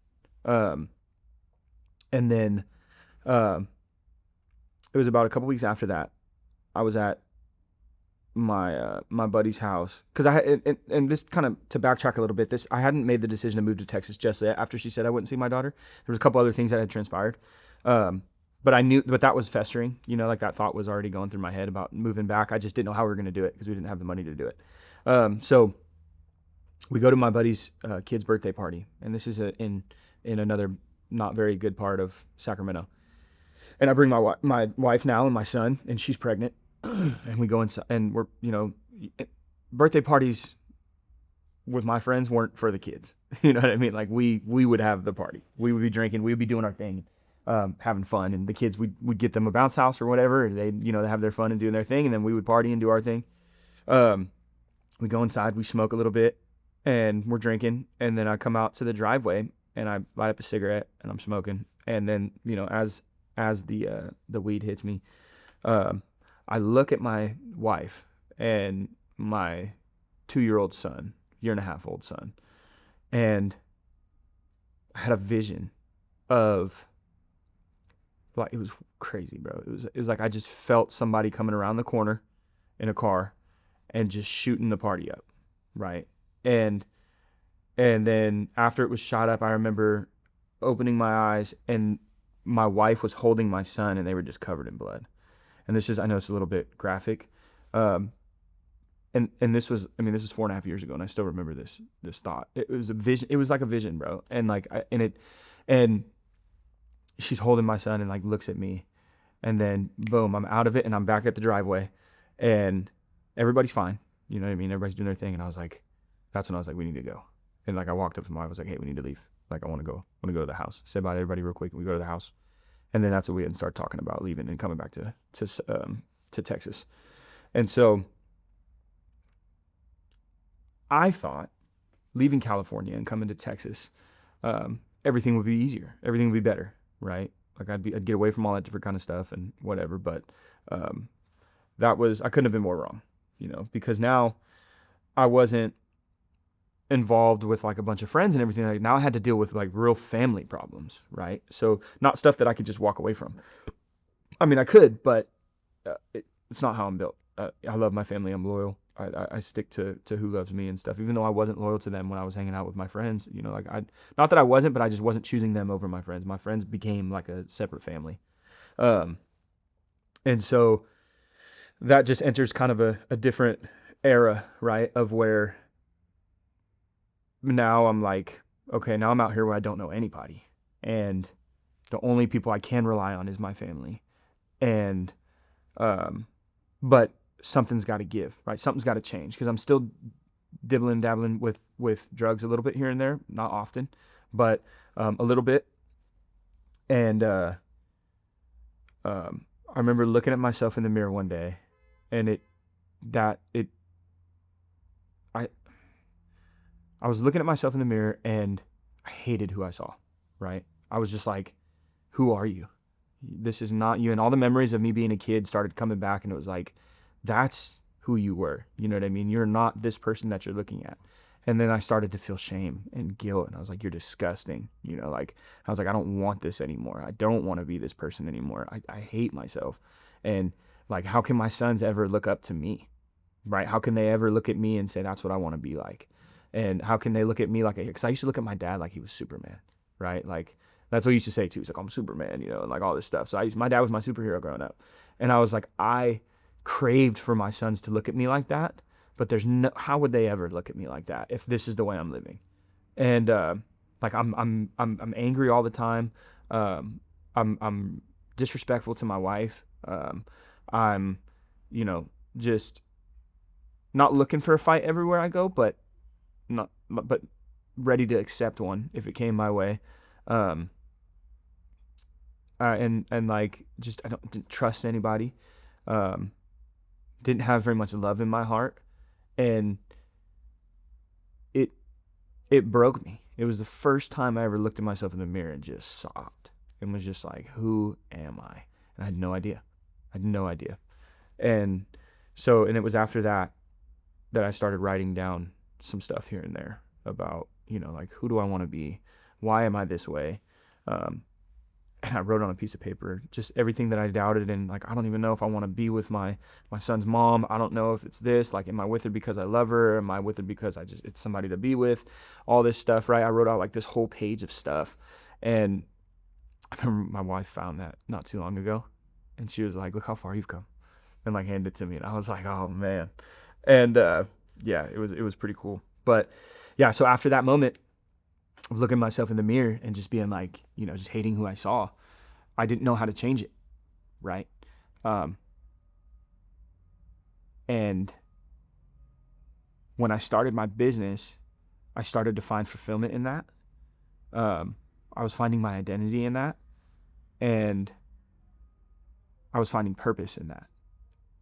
And then it was about a couple weeks after that, I was at my buddy's house because I had, and this kind of to backtrack a little bit, I hadn't made the decision to move to Texas just yet after she said I wouldn't see my daughter. There was a couple other things that had transpired, but that was festering. Like that thought was already going through my head about moving back. I just didn't know how we were going to do it because we didn't have the money to do it. So we go to my buddy's kid's birthday party, and this is in another not very good part of Sacramento. And I bring my wife now and my son, and she's pregnant. And we go inside, and we're, birthday parties with my friends weren't for the kids. You know what I mean? Like we would have the party. We would be drinking. We would be doing our thing, having fun. And the kids, we'd get them a bounce house or whatever. And they have their fun and doing their thing. And then we would party and do our thing. We go inside, we smoke a little bit, and we're drinking. And then I come out to the driveway and I light up a cigarette and I'm smoking. And then, as the weed hits me, I look at my wife and my 2-year-old son, 1.5-year-old son, and I had a vision of, like, it was crazy, bro. It was like I just felt somebody coming around the corner in a car and just shooting the party up, right? And then after it was shot up, I remember opening my eyes and my wife was holding my son and they were just covered in blood. And I know it's a little bit graphic. And this was 4.5 years ago, and I still remember this thought. It was a vision. It was like a vision, bro. And she's holding my son and like looks at me, and then boom, I'm out of it and I'm back at the driveway, and everybody's fine. You know what I mean? Everybody's doing their thing, and that's when I was like, we need to go. And like I walked up to my wife, I was like, hey, we need to leave. Like I want to go to the house. Say bye to everybody real quick, and we go to the house. And then that's what we had started talking about, leaving and coming back to Texas. And so I thought leaving California and coming to Texas, everything would be easier. Everything would be better, right? Like I'd get away from all that different kind of stuff and whatever. But I couldn't have been more wrong, because now I wasn't involved with like a bunch of friends and everything. Like now I had to deal with like real family problems, right? So not stuff that I could just walk away from. I mean, I could, but it's not how I'm built. I love my family. I'm loyal. I stick to who loves me and stuff, even though I wasn't loyal to them when I was hanging out with my friends. Not that I wasn't, but I just wasn't choosing them over my friends. My friends became like a separate family. And so that just enters kind of a different era, right? Of where now I'm like, okay, now I'm out here where I don't know anybody. And the only people I can rely on is my family. And, but something's got to give, right? Something's got to change, because I'm still dabbling with drugs a little bit here and there, not often, but a little bit. And I remember looking at myself in the mirror one day, and I was looking at myself in the mirror, and I hated who I saw, right? I was just like, who are you? This is not you. And all the memories of me being a kid started coming back, and it was like, that's who you were. You know what I mean? You're not this person that you're looking at. And then I started to feel shame and guilt, and I was like, you're disgusting. You know, like, I was like, I don't want this anymore. I don't want to be this person anymore. I hate myself. And like, how can my sons ever look up to me, right? How can they ever look at me and say, that's what I want to be like? And how can they look at me like, because I used to look at my dad like he was Superman, right? Like, that's what he used to say too. He's like, I'm Superman, you know, and like all this stuff. So my dad was my superhero growing up. And I was like, I craved for my sons to look at me like that. But there's no, how would they ever look at me like that if this is the way I'm living? And like I'm angry all the time. I'm disrespectful to my wife. I'm, you know, just not looking for a fight everywhere I go, but ready to accept one if it came my way. And like, just didn't trust anybody. Didn't have very much love in my heart. And it broke me. It was the first time I ever looked at myself in the mirror and just sobbed and was just like, who am I? And I had no idea. And so, and it was after that I started writing down some stuff here and there about, you know, like, who do I want to be? Why am I this way? And I wrote on a piece of paper just everything that I doubted, and like, I don't even know if I want to be with my son's mom. I don't know if it's this, like, am I with her because I love her? Am I with her because it's somebody to be with? All this stuff, right? I wrote out like this whole page of stuff, and I remember my wife found that not too long ago, and she was like, look how far you've come, and like handed it to me, and I was like, oh man. And yeah, it was pretty cool. But yeah, so after that moment of looking at myself in the mirror and just being like, you know, just hating who I saw, I didn't know how to change it, right? And when I started my business, I started to find fulfillment in that. I was finding my identity in that, and I was finding purpose in that.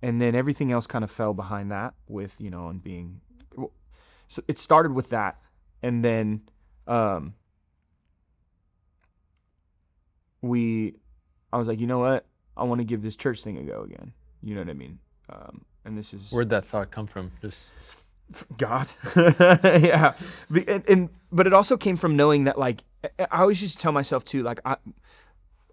And then everything else kind of fell behind that with, you know, and being, so it started with that. And then I was like, you know what? I want to give this church thing a go again. You know what I mean? And this is, Where'd that thought come from? Just God. Yeah. But it also came from knowing that, like, I always used to tell myself too, like, I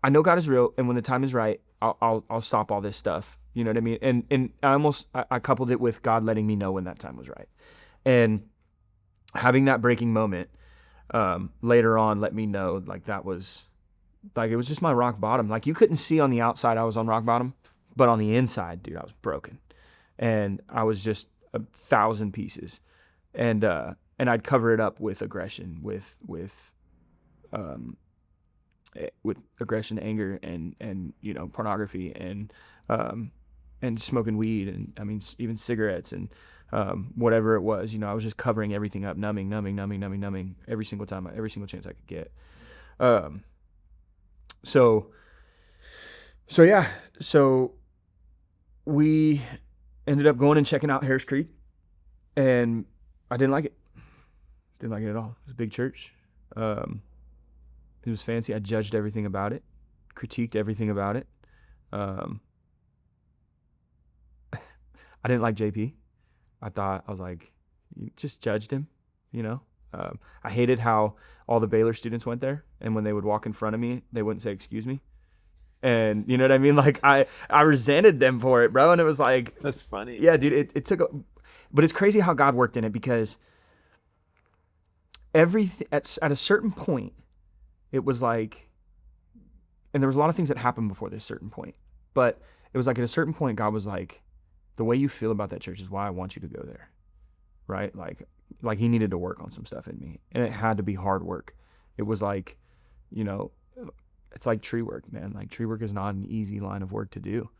know God is real, and when the time is right, I'll stop all this stuff. You know what I mean? And I coupled it with God letting me know when that time was right. And having that breaking moment later on let me know, like, that was, like, it was just my rock bottom. Like, you couldn't see on the outside I was on rock bottom, but on the inside, dude, I was broken. And I was just 1,000 pieces. And I'd cover it up with aggression, with aggression, anger, and you know, pornography, and smoking weed, and I mean, even cigarettes, and whatever it was, you know, I was just covering everything up, numbing every single time, every single chance I could get. So we ended up going and checking out Harris Creek, and I didn't like it. Didn't like it at all. It was a big church. It was fancy. I judged everything about it, critiqued everything about it. I didn't like JP. I was like, you just judged him, you know? I hated how all the Baylor students went there, and when they would walk in front of me, they wouldn't say, excuse me. And you know what I mean? Like, I resented them for it, bro. And it was like, that's funny. Yeah, dude, it took but it's crazy how God worked in it, because everything at a certain point, it was like, and there was a lot of things that happened before this certain point, but it was like at a certain point, God was like, the way you feel about that church is why I want you to go there, right? Like he needed to work on some stuff in me, and it had to be hard work. It was like, you know, it's like tree work, man. Like, tree work is not an easy line of work to do.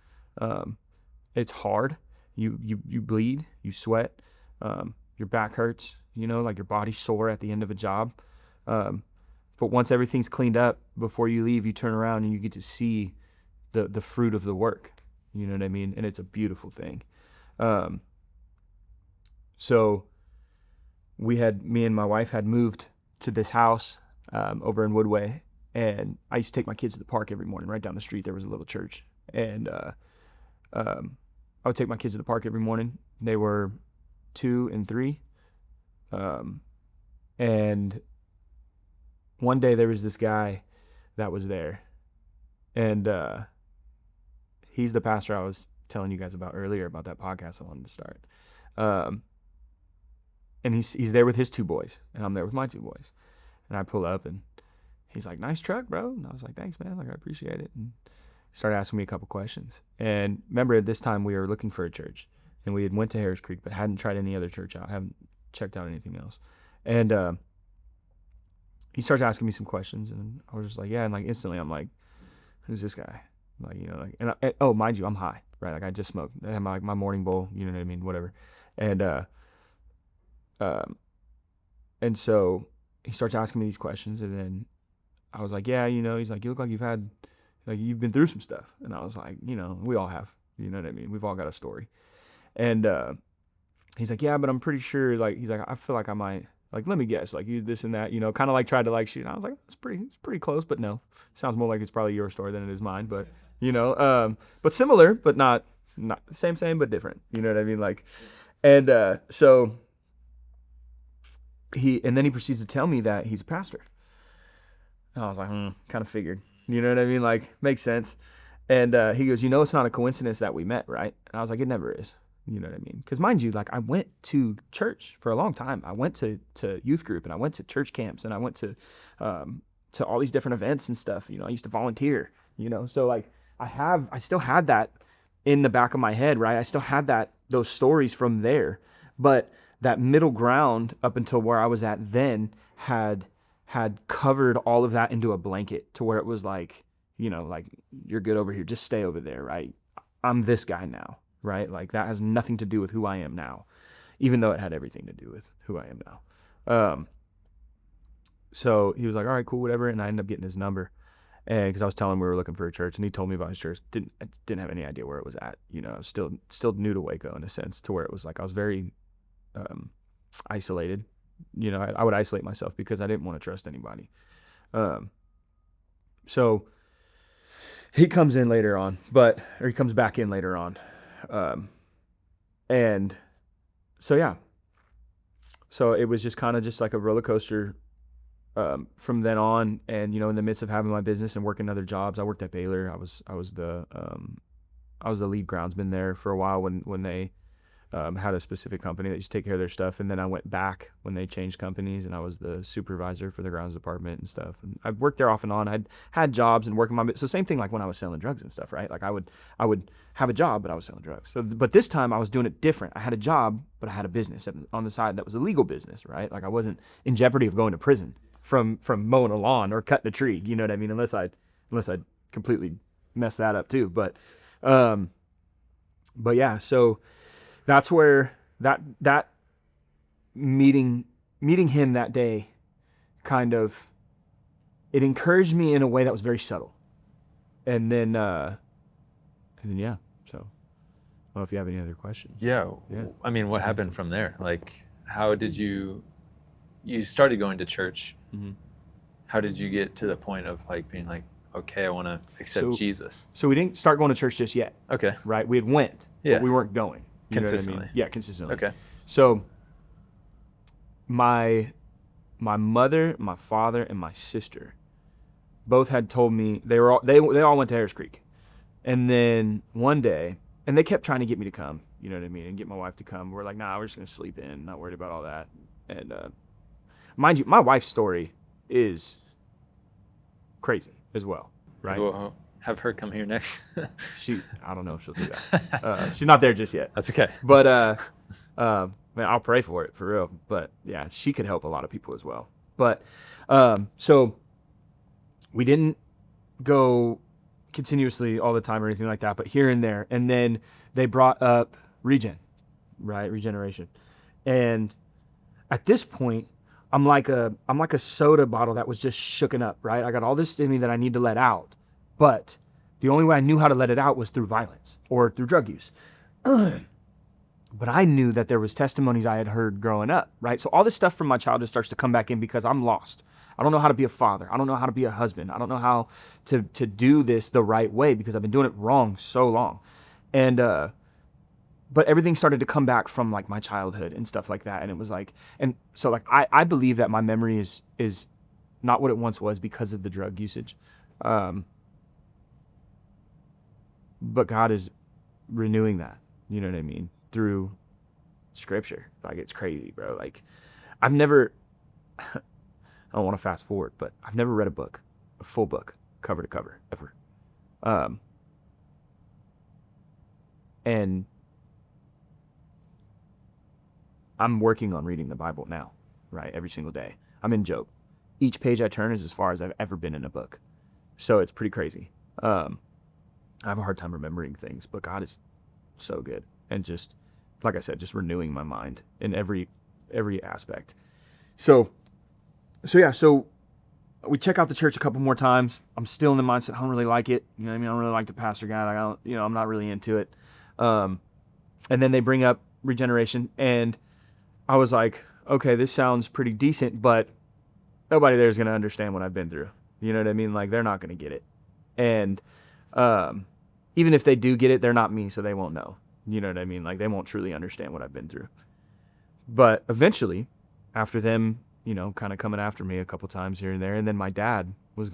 It's hard. You bleed, you sweat, your back hurts, you know, like your body's sore at the end of a job. But once everything's cleaned up, before you leave, you turn around and you get to see the fruit of the work. You know what I mean? And it's a beautiful thing. So me and my wife had moved to this house over in Woodway, and I used to take my kids to the park every morning. Right down the street there was a little church, and I would take my kids to the park every morning. They were 2 and 3, and one day there was this guy that was there, and he's the pastor I was telling you guys about earlier, about that podcast I wanted to start. And he's there with his 2 boys, and I'm there with my 2 boys. And I pull up, and he's like, "Nice truck, bro." And I was like, "Thanks, man. Like, I appreciate it." And he started asking me a couple questions. And remember, at this time, we were looking for a church, and we had went to Harris Creek, but hadn't tried any other church out. Haven't checked out anything else. And he starts asking me some questions, and I was just like, "Yeah." And like instantly, I'm like, "Who's this guy?" Like, you know, like, and oh, mind you, I'm high, right? Like I just smoked. I had my morning bowl, you know what I mean, whatever. And so he starts asking me these questions, and then I was like, "Yeah, you know," he's like, "You look like you've been through some stuff." And I was like, "You know, we all have, you know what I mean? We've all got a story." And he's like, "Yeah, but I'm pretty sure," like, he's like, "I feel like I might, like, let me guess, like, you this and that," you know, kind of like tried to like shoot. And I was like, it's pretty close, but no, sounds more like it's probably your story than it is mine, but you know, but similar, but not same, but different, you know what I mean? Like, and so and then he proceeds to tell me that he's a pastor. And I was like, kind of figured, you know what I mean? Like, makes sense. And he goes, "You know, it's not a coincidence that we met, right?" And I was like, "It never is." You know what I mean? Because mind you, like, I went to church for a long time. I went to youth group, and I went to church camps, and I went to all these different events and stuff. You know, I used to volunteer, you know? So like I still had that in the back of my head, right? I still had those stories from there, but that middle ground up until where I was at then had covered all of that into a blanket to where it was like, you know, like, "You're good over here. Just stay over there," right? I'm this guy now, right? Like, that has nothing to do with who I am now, even though it had everything to do with who I am now. So he was like, "All right, cool, whatever." And I ended up getting his number, and because I was telling him we were looking for a church, and he told me about his church. Didn't have any idea where it was at. You know, I was still new to Waco in a sense, to where it was like I was very isolated. You know, I would isolate myself because I didn't want to trust anybody. So he comes in later on, or he comes back in later on. And so, yeah. So it was just kind of just like a roller coaster from then on. And, you know, in the midst of having my business and working other jobs, I worked at Baylor. I was the lead groundsman there for a while when they had a specific company that used to take care of their stuff. And then I went back when they changed companies, and I was the supervisor for the grounds department and stuff. And I worked there off and on. I'd had jobs and working my business. So same thing like when I was selling drugs and stuff, right? Like I would have a job, but I was selling drugs. So, but this time I was doing it different. I had a job, but I had a business on the side that was a legal business, right? Like I wasn't in jeopardy of going to prison from mowing a lawn or cutting a tree. You know what I mean? Unless I completely messed that up too. But yeah, so that's where that meeting him that day kind of, it encouraged me in a way that was very subtle. And then yeah. So I don't know if you have any other questions. Yeah. I mean, what happened from there? Like, how did you started going to church? Mm-hmm. How did you get to the point of like being like, okay, I want to accept Jesus? So we didn't start going to church just yet. Okay. Right. We had went, but we weren't going. You consistently. Know what I mean? Yeah, consistently. Okay. So my mother, my father, and my sister both had told me they all went to Harris Creek. And then one day, and they kept trying to get me to come, you know what I mean, and get my wife to come. We're like, "Nah, we're just going to sleep in, not worried about all that." And mind you, my wife's story is crazy as well, right? We'll have her come here next. I don't know if she'll do that. She's not there just yet. That's okay. But man, I'll pray for it, for real. But yeah, she could help a lot of people as well. But so we didn't go continuously all the time or anything like that, but here and there. And then they brought up regeneration. And at this point, I'm like a soda bottle that was just shooken up, right? I got all this in me that I need to let out, but The only way I knew how to let it out was through violence or through drug use. But I knew that there was testimonies I had heard growing up, right? So all this stuff from my childhood starts to come back in because I'm lost. I don't know how to be a father. I don't know how to be a husband. I don't know how to do this the right way because I've been doing it wrong so long. And but everything started to come back from like my childhood and stuff like that. And it was like, and so like I believe that my memory is not what it once was because of the drug usage. But God is renewing that, you know what I mean? Through scripture. Like, it's crazy, bro. Like, I've never, I don't want to fast forward, but I've never read a full book, cover to cover, ever. And I'm working on reading the Bible now, right? Every single day. I'm in Job. Each page I turn is as far as I've ever been in a book. So it's pretty crazy. I have a hard time remembering things, but God is so good. And just, like I said, just renewing my mind in every aspect. So we check out the church a couple more times. I'm still in the mindset, I don't really like it. You know what I mean? I don't really like the pastor guy. Like, I'm not really into it. And then they bring up regeneration, and I was like, okay, this sounds pretty decent, but nobody there is going to understand what I've been through. You know what I mean? Like, they're not going to get it. And even if they do get it, they're not me, so they won't know. You know what I mean? Like, they won't truly understand what I've been through. But eventually, after them, kind of coming after me a couple times here and there, and then my dad was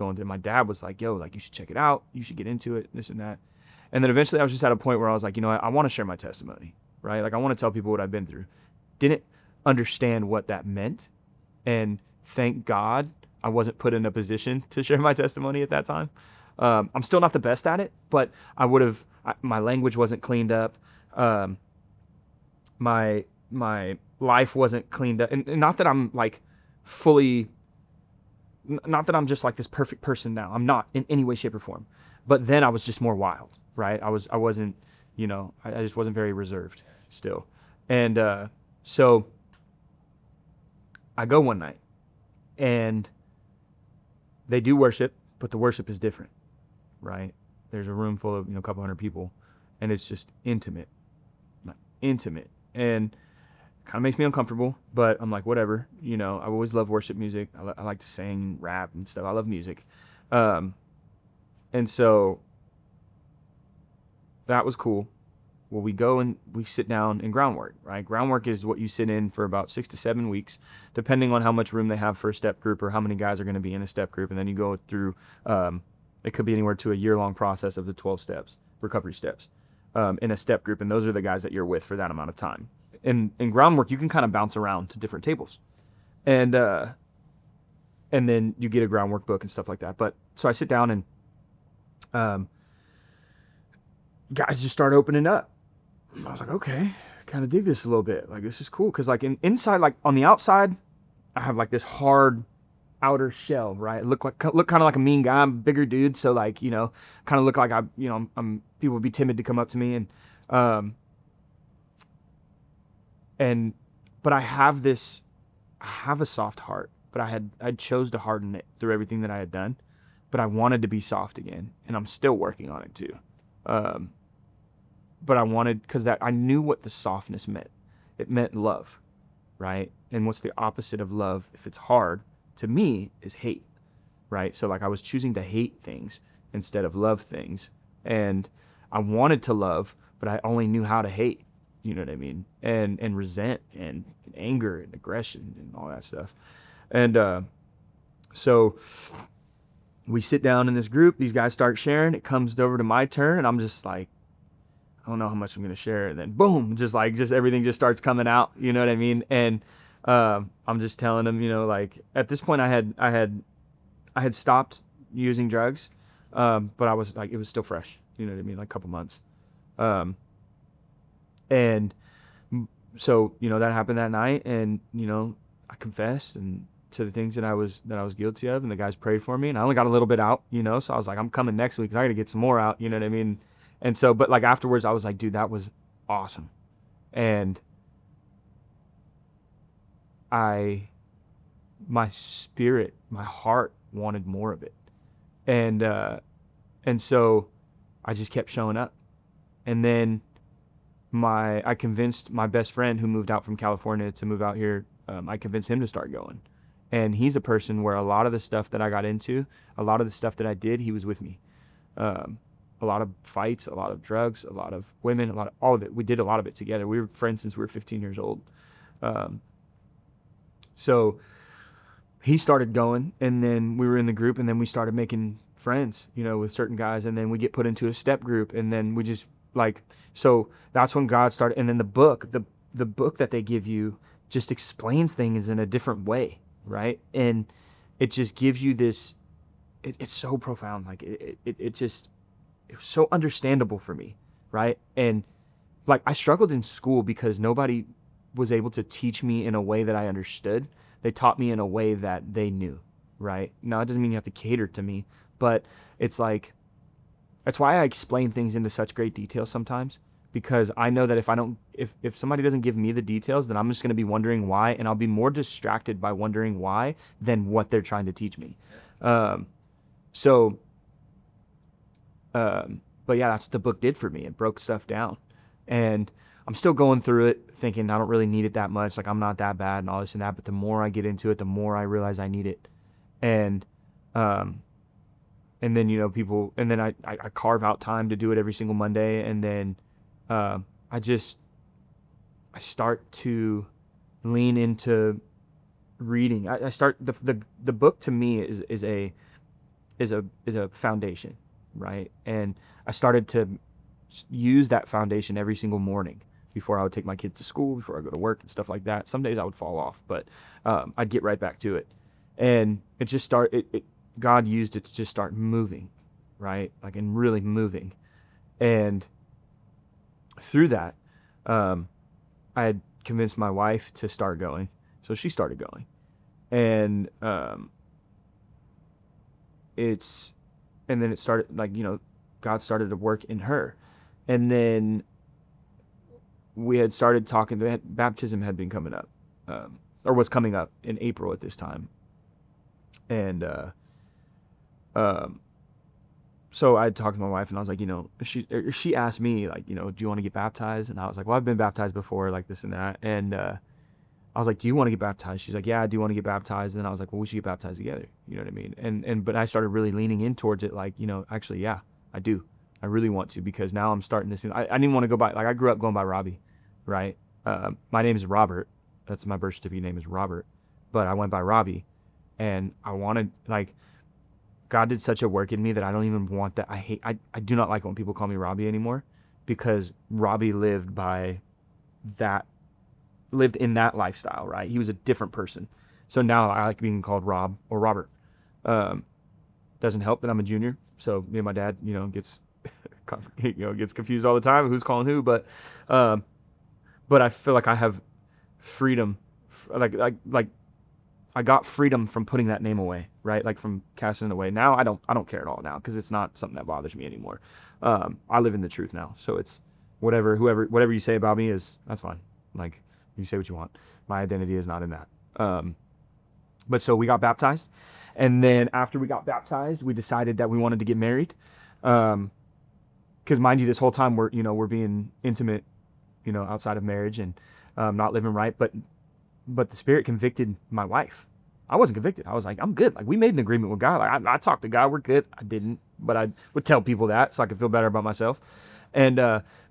like, yo, like, you should check it out. You should get into it, this and that. And then eventually I was just at a point where I was like, I want to share my testimony, right? Like, I want to tell people what I've been through. Didn't understand what that meant. And thank God I wasn't put in a position to share my testimony at that time. I'm still not the best at it, but my language wasn't cleaned up. My life wasn't cleaned up. And not that I'm like not that I'm just like this perfect person now. I'm not in any way, shape, or form. But then I was just more wild, right? I wasn't, I just wasn't very reserved still. And so I go one night and they do worship, but the worship is different, right? There's a room full of, a couple hundred people, and it's just intimate, and kind of makes me uncomfortable, but I'm like, whatever, I've always loved worship music. I like to sing, rap, and stuff. I love music. And so that was cool. Well, we go and we sit down in groundwork, right? Groundwork is what you sit in for about 6 to 7 weeks, depending on how much room they have for a step group or how many guys are going to be in a step group. And then you go through, it could be anywhere to a year-long process of the 12 steps, recovery steps, in a step group. And those are the guys that you're with for that amount of time. In groundwork, you can kind of bounce around to different tables. And then you get a groundwork book and stuff like that. But so I sit down and guys just start opening up. I was like, okay, kind of dig this a little bit. Like, this is cool. Cause like inside, like on the outside, I have like this hard outer shell, right? Look kind of like a mean guy. I'm a bigger dude. So like, kind of look like I'm people would be timid to come up to me. But I have a soft heart, but I chose to harden it through everything that I had done, but I wanted to be soft again. And I'm still working on it too. But I wanted, because I knew what the softness meant. It meant love, right? And what's the opposite of love, if it's hard, to me, is hate, right? So like I was choosing to hate things instead of love things. And I wanted to love, but I only knew how to hate, you know what I mean? And resent and anger and aggression and all that stuff. And so we sit down in this group, these guys start sharing, it comes over to my turn, and I'm just like, I don't know how much I'm going to share. And then boom, just everything just starts coming out. You know what I mean? And I'm just telling them, like at this point I had stopped using drugs, but I was like, it was still fresh. You know what I mean? Like a couple months. And so, that happened that night, and, I confessed and to the things that I was guilty of, and the guys prayed for me, and I only got a little bit out, so I was like, I'm coming next week because I got to get some more out. You know what I mean? And so, but like afterwards, I was like, dude, that was awesome. And my spirit, my heart wanted more of it. And so I just kept showing up. And then I convinced my best friend who moved out from California to move out here. I convinced him to start going. And he's a person where a lot of the stuff that I got into, a lot of the stuff that I did, he was with me. A lot of fights, a lot of drugs, a lot of women, all of it. We did a lot of it together. We were friends since we were 15 years old. So he started going, and then we were in the group, and then we started making friends, with certain guys, and then we get put into a step group, and then we just so that's when God started. And then the book that they give you just explains things in a different way, right? And it just gives you this. It's so profound, it was so understandable for me, right? And I struggled in school because nobody was able to teach me in a way that I understood. They taught me in a way that they knew, right? Now, it doesn't mean you have to cater to me, but it's that's why I explain things into such great detail sometimes, because I know that if somebody doesn't give me the details, then I'm just going to be wondering why, and I'll be more distracted by wondering why than what they're trying to teach me. But yeah, that's what the book did for me. It broke stuff down, and I'm still going through it thinking I don't really need it that much. I'm not that bad and all this and that. But the more I get into it, the more I realize I need it. And then, people, and then I carve out time to do it every single Monday. And then, I start to lean into reading. I start the book to me is a foundation, right? And I started to use that foundation every single morning before I would take my kids to school, before I go to work and stuff like that. Some days I would fall off, but I'd get right back to it. And it just God used it to just start moving, right? And really moving. And through that, I had convinced my wife to start going. So she started going. And then it started, God started to work in her. And then we had started talking. Baptism had been coming up, or was coming up in April at this time. And so I talked to my wife, and I was like, she asked me, do you want to get baptized? And I was like, well, I've been baptized before, this and that. And I was like, do you want to get baptized? She's like, yeah, I do want to get baptized. And I was like, well, we should get baptized together. You know what I mean? But I started really leaning in towards it, actually, yeah, I do. I really want to, because now I'm starting this. I didn't want to go by, I grew up going by Robbie, right? My name is Robert. That's my birth certificate name is Robert. But I went by Robbie, and I wanted, God did such a work in me that I don't even want that. I do not like when people call me Robbie anymore, because Robbie lived in that lifestyle, right? He was a different person. So now I like being called Rob or Robert. Doesn't help that I'm a junior. So me and my dad, gets confused all the time who's calling who, but I feel like I have freedom, I got freedom from putting that name away, right? From casting it away. Now I don't care at all now, because it's not something that bothers me anymore. I live in the truth now, so it's whatever you say about me that's fine. You say what you want. My identity is not in that. But so we got baptized, and then after we got baptized, we decided that we wanted to get married. Because mind you, this whole time we're being intimate, outside of marriage, and not living right. But the Spirit convicted my wife. I wasn't convicted. I was like, I'm good. We made an agreement with God. I talked to God. We're good. I didn't, but I would tell people that so I could feel better about myself. And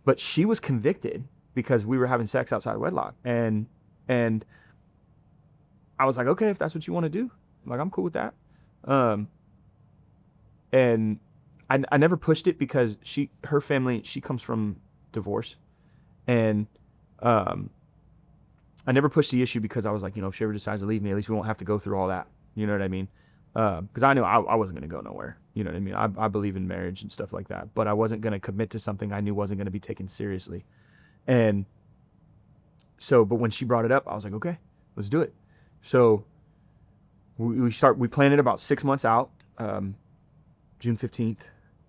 but she was convicted because we were having sex outside of wedlock. And I was like, okay, if that's what you want to do, I'm cool with that. And I never pushed it, because her family, she comes from divorce. And I never pushed the issue, because I was like, if she ever decides to leave me, at least we won't have to go through all that. You know what I mean? Because I knew I wasn't going to go nowhere. You know what I mean? I believe in marriage and stuff like that, but I wasn't going to commit to something I knew wasn't going to be taken seriously. And so, but when she brought it up, I was like, okay, let's do it. So we planned it about 6 months out. June 15th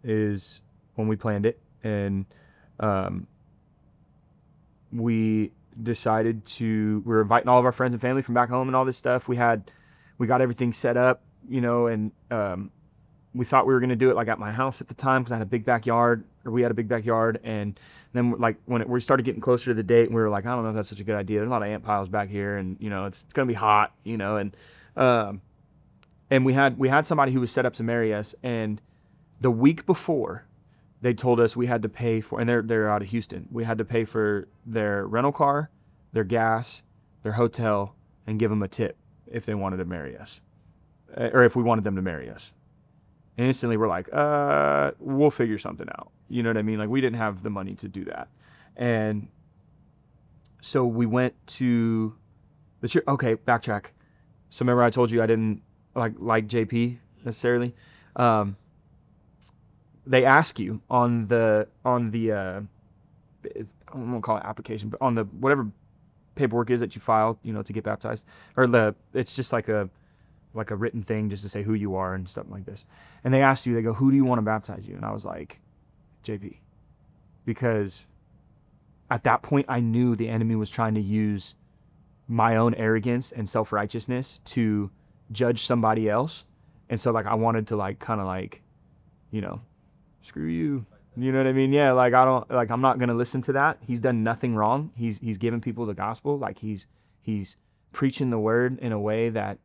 is when we planned it. And we decided we were inviting all of our friends and family from back home and all this stuff. We got everything set up, and we thought we were going to do it like at my house at the time because I had a big backyard, or we had a big backyard. And then like we started getting closer to the date, we were like, I don't know if that's such a good idea. There's a lot of ant piles back here, and it's going to be hot, and we had somebody who was set up to marry us. And the week before, they told us we had to pay for, and they're out of Houston. We had to pay for their rental car, their gas, their hotel, and give them a tip if they wanted to marry us, or if we wanted them to marry us. And instantly we're like, we'll figure something out. You know what I mean? Like, we didn't have the money to do that. And so we went to the church. Okay, backtrack. So remember I told you I didn't like JP necessarily. They ask you on the I don't want to call it application, but on the whatever paperwork is that you filed, to get baptized, or it's just like a written thing just to say who you are and stuff like this. And they asked you, they go, who do you want to baptize you? And I was like, JP. Because at that point, I knew the enemy was trying to use my own arrogance and self-righteousness to judge somebody else. And so I wanted to kind of screw you. You know what I mean? Yeah. I'm not going to listen to that. He's done nothing wrong. He's given people the gospel. He's preaching the word in a way that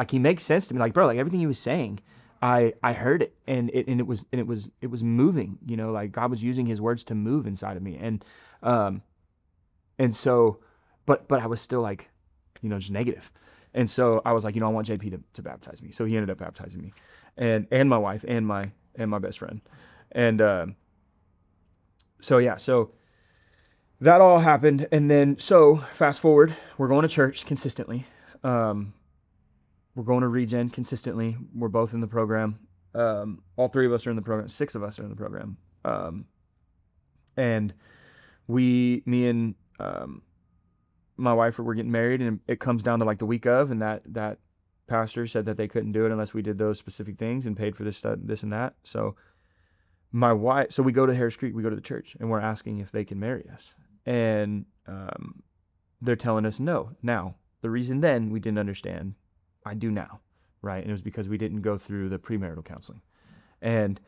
he makes sense to me. Bro, everything he was saying, I heard it, and it was moving. God was using his words to move inside of me, and so, but I was still just negative, and so I was like, I want JP to baptize me. So he ended up baptizing me, and my wife and my best friend, and so that all happened. And then, so fast forward, we're going to church consistently. We're going to Regen consistently. We're both in the program. All three of us are in the program. 6 of us are in the program. And me and my wife were getting married, and it comes down to the week of, and that pastor said that they couldn't do it unless we did those specific things and paid for this and that. So we go to Harris Creek, we go to the church, and we're asking if they can marry us. And they're telling us no. Now, the reason then we didn't understand, I do now, right? And it was because we didn't go through the premarital counseling. And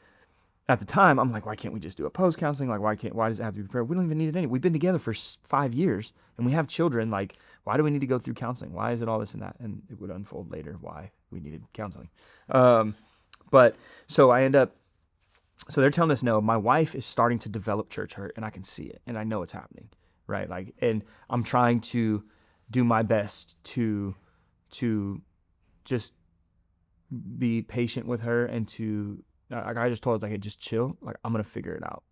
at the time, I'm like, why can't we just do opposed counseling? Why does it have to be prayer? We don't even need it anyway. We've been together for 5 years, and we have children. Why do we need to go through counseling? Why is it all this and that? And it would unfold later why we needed counseling. But so I end up, so they're telling us no. My wife is starting to develop church hurt, and I can see it, and I know it's happening, right? And I'm trying to do my best to just be patient with her, and to I just told her, hey, just chill. I'm gonna figure it out.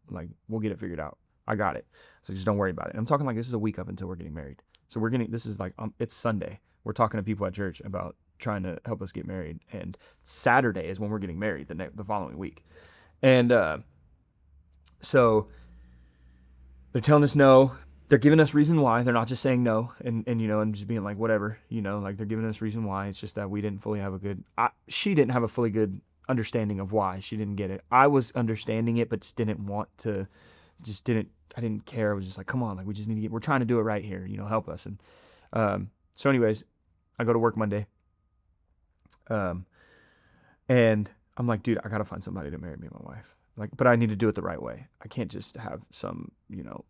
We'll get it figured out. I got it. So just don't worry about it. And I'm talking this is a week up until we're getting married. So this is it's Sunday. We're talking to people at church about trying to help us get married, and Saturday is when we're getting married the following week. And so they're telling us no. They're giving us reason why. They're not just saying no and just being whatever, they're giving us reason why. It's just that we didn't fully have she didn't have a fully good understanding of why. She didn't get it. I was understanding it, but just didn't want to, I didn't care. I was just come on, we just need to we're trying to do it right here, help us. And so anyways, I go to work Monday. And I'm like, dude, I got to find somebody to marry me and my wife. But I need to do it the right way. I can't just have some,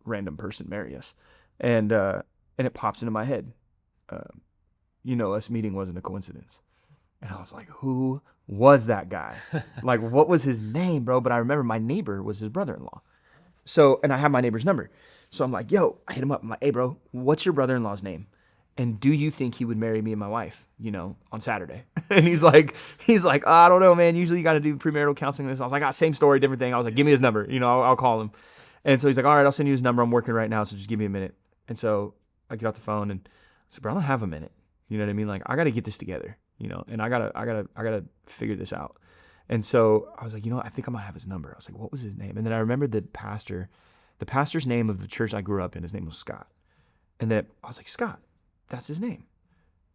random person marry us. And it pops into my head. Us meeting wasn't a coincidence. And I was like, who was that guy? What was his name, bro? But I remember my neighbor was his brother-in-law. So, and I have my neighbor's number. So I'm like, yo, I hit him up. I'm like, hey, bro, what's your brother-in-law's name? And do you think he would marry me and my wife, on Saturday? And he's like, oh, I don't know, man. Usually you got to do premarital counseling. This. I was like, same story, different thing. I was like, give me his number. I'll call him. And so he's like, all right, I'll send you his number. I'm working right now, so just give me a minute. And so I get off the phone and I said, bro, I don't have a minute. You know what I mean? I got to get this together, and I gotta figure this out. And so I was like, I think I might have his number. I was like, what was his name? And then I remembered the pastor's name of the church I grew up in. His name was Scott. And then I was like, Scott. That's his name.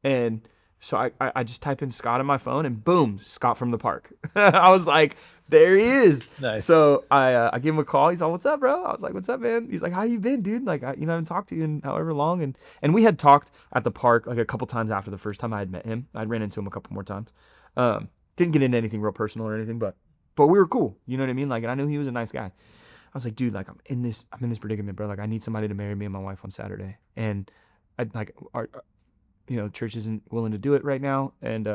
And so I just type in Scott on my phone, and boom, Scott from the park. I was like, there he is. Nice. So I give him a call. He's like, what's up, bro? I was like, what's up, man? He's like, how you been, dude? I haven't talked to you in however long. And we had talked at the park a couple times after the first time I had met him. I'd ran into him a couple more times. Didn't get into anything real personal or anything, but but we were cool. You know what I mean? Like, and I knew he was a nice guy. I was like, dude, like I'm in this predicament, bro. Like I need somebody to marry me and my wife on Saturday. And I like church isn't willing to do it right now. And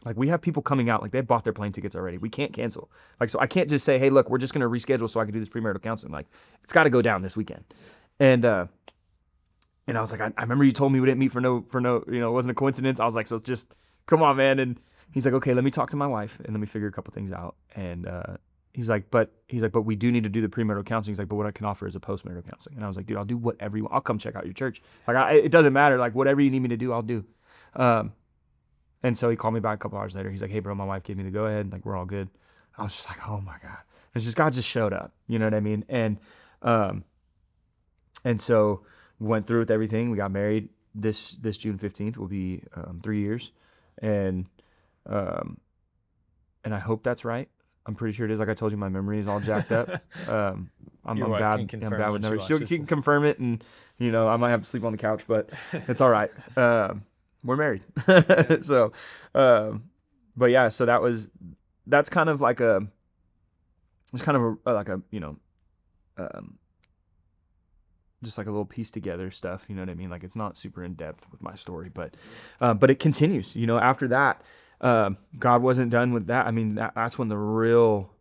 like we have people coming out, like they bought their plane tickets already. We can't cancel. Like, so I can't just say, hey, look, we're just going to reschedule so I can do this premarital counseling. Like it's got to go down this weekend. And I was like, I remember you told me we didn't meet for no, it wasn't a coincidence. I was like, so just come on, man. And he's like, okay, let me talk to my wife and let me figure a couple things out. And he's like, but we do need to do the premarital counseling. He's like, but what I can offer is a postmarital counseling. And I was like, dude, I'll do whatever you want. I'll come check out your church. Like, it doesn't matter. Like, whatever you need me to do, I'll do. And so he called me back a couple hours later. He's like, hey, bro, my wife gave me the go ahead. Like, we're all good. I was just like, oh my God. It's just God just showed up. You know what I mean? And so we went through with everything. We got married this June 15th will be 3 years. And I hope that's right. I'm pretty sure it is. Like I told you, my memory is all jacked up. I'm bad. I'm bad with numbers. She can confirm it, and I might have to sleep on the couch, but it's all right. We're married. So, but yeah. So that's kind of like just like a little piece together stuff. You know what I mean? Like it's not super in depth with my story, but it continues. After that. God wasn't done with that. I mean, that's when the real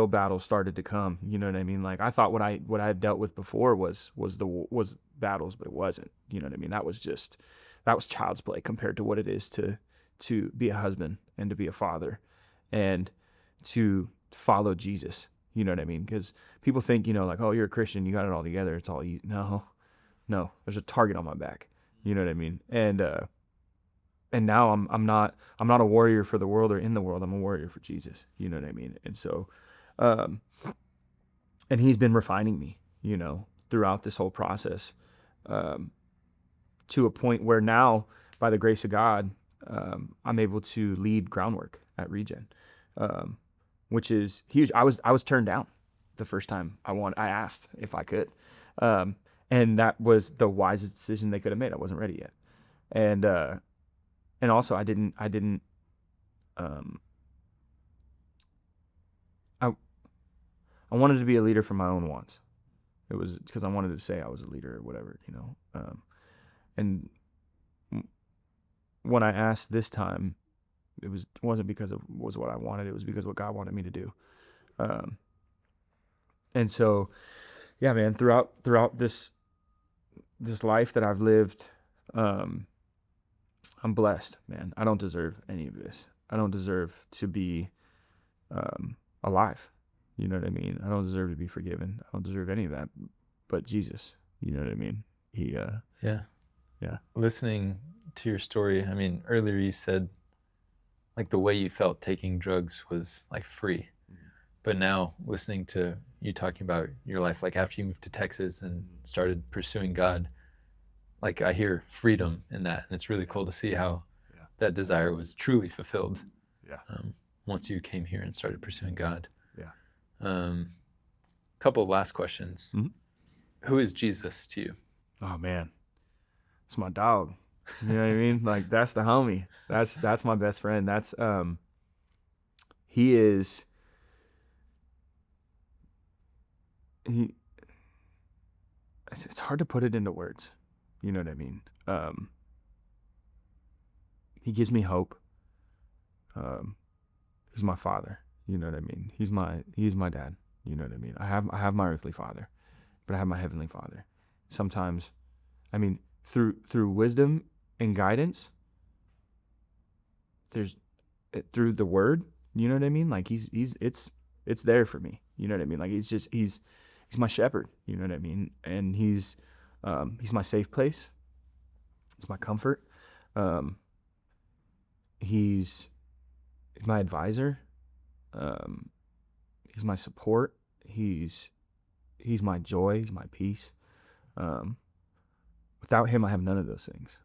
battle started to come. You know what I mean? Like I thought what I had dealt with before was battles, but it wasn't. You know what I mean? That was child's play compared to what it is to be a husband and to be a father and to follow Jesus. You know what I mean? Because people think, like, oh, you're a Christian, you got it all together. It's all you. No, there's a target on my back. You know what I mean? And now I'm not a warrior for the world or in the world. I'm a warrior for Jesus. You know what I mean? And so, and he's been refining me, throughout this whole process, to a point where now, by the grace of God, I'm able to lead groundwork at Regen, which is huge. I was turned down the first time I asked if I could, and that was the wisest decision they could have made. I wasn't ready yet, and also I wanted to be a leader for my own wants. It was because I wanted to say I was a leader or whatever, and when I asked this time, it wasn't because it was what I wanted. It was because what God wanted me to do. And so, yeah, man, throughout this life that I've lived, I'm blessed, man. I don't deserve any of this. I don't deserve to be alive. You know what I mean? I don't deserve to be forgiven. I don't deserve any of that. But Jesus, you know what I mean? He, yeah. Listening to your story, I mean, earlier you said, like, the way you felt taking drugs was, like, free. But now, listening to you talking about your life, like, after you moved to Texas and started pursuing God, like I hear freedom in that, and it's really cool to see how that desire was truly fulfilled. Yeah. Once you came here and started pursuing God. Yeah. Couple of last questions. Mm-hmm. Who is Jesus to you? Oh man, it's my dog. You know what I mean? Like that's the homie. That's my best friend. That's he is. It's hard to put it into words. You know what I mean? He gives me hope. He's my father. You know what I mean? He's my dad. You know what I mean? I have my earthly father, but I have my heavenly Father. Sometimes, I mean, through wisdom and guidance, through the Word. You know what I mean? Like it's there for me. You know what I mean? Like he's my shepherd. You know what I mean? And he's my safe place. He's my comfort. He's my advisor. He's my support. He's my joy. He's my peace. Without him, I have none of those things.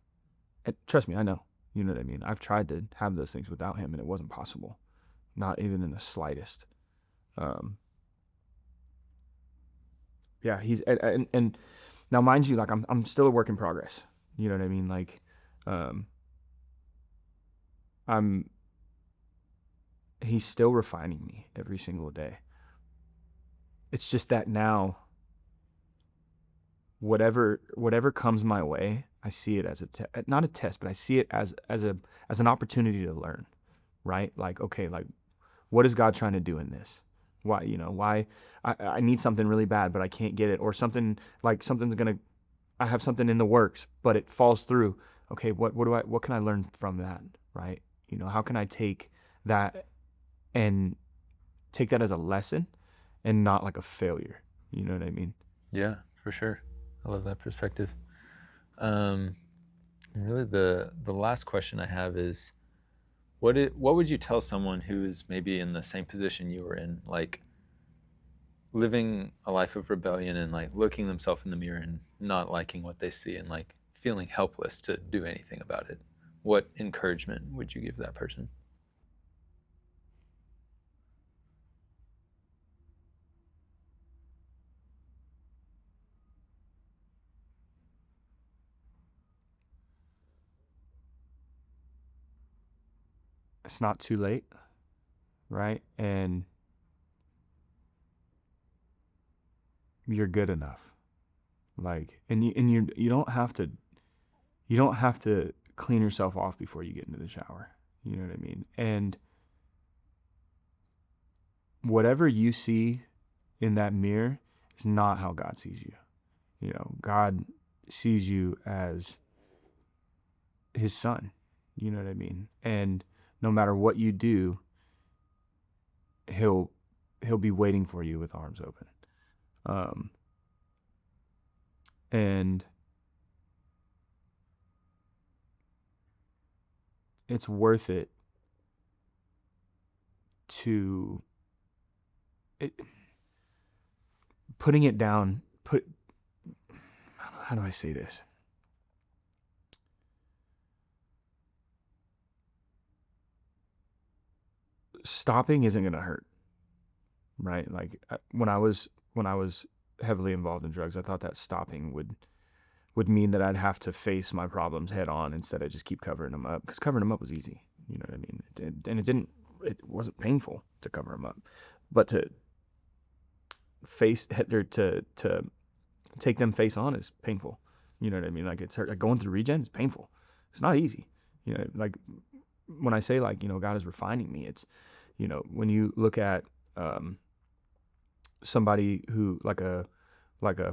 And trust me, I know. You know what I mean? I've tried to have those things without him, and it wasn't possible. Not even in the slightest. Yeah, he's and now, mind you, like I'm still a work in progress. You know what I mean? Like, I'm he's still refining me every single day. It's just that now, whatever comes my way, I see it as not a test, but I see it as an opportunity to learn, right? Like, okay, like, what is God trying to do in this? Why I need something really bad, but I can't get it, or something like I have something in the works, but it falls through. Okay, what can I learn from that, right? How can I take that and take that as a lesson and not like a failure? You know what I mean? Yeah, for sure. I love that perspective. And really, the last question I have is, what would you tell someone who is maybe in the same position you were in, like living a life of rebellion and like looking themselves in the mirror and not liking what they see and like feeling helpless to do anything about it? What encouragement would you give that person? It's not too late, right? And you're good enough. Like, and you don't have to clean yourself off before you get into the shower. You know what I mean? And whatever you see in that mirror is not how God sees you. God sees you as his son. You know what I mean? And no matter what you do, he'll be waiting for you with arms open. And it's worth it to putting it down. How do I say this? Stopping isn't going to hurt, right? Like, when I was heavily involved in drugs, I thought that stopping would mean that I'd have to face my problems head on instead of just keep covering them up, because covering them up was easy. You know what I mean? And it wasn't painful to cover them up, but to face or to take them face on is painful. You know what I mean? Like, it's hurt. Like, going through regen is painful. It's not easy. Like, when I say, like, God is refining me, it's, when you look at somebody who like a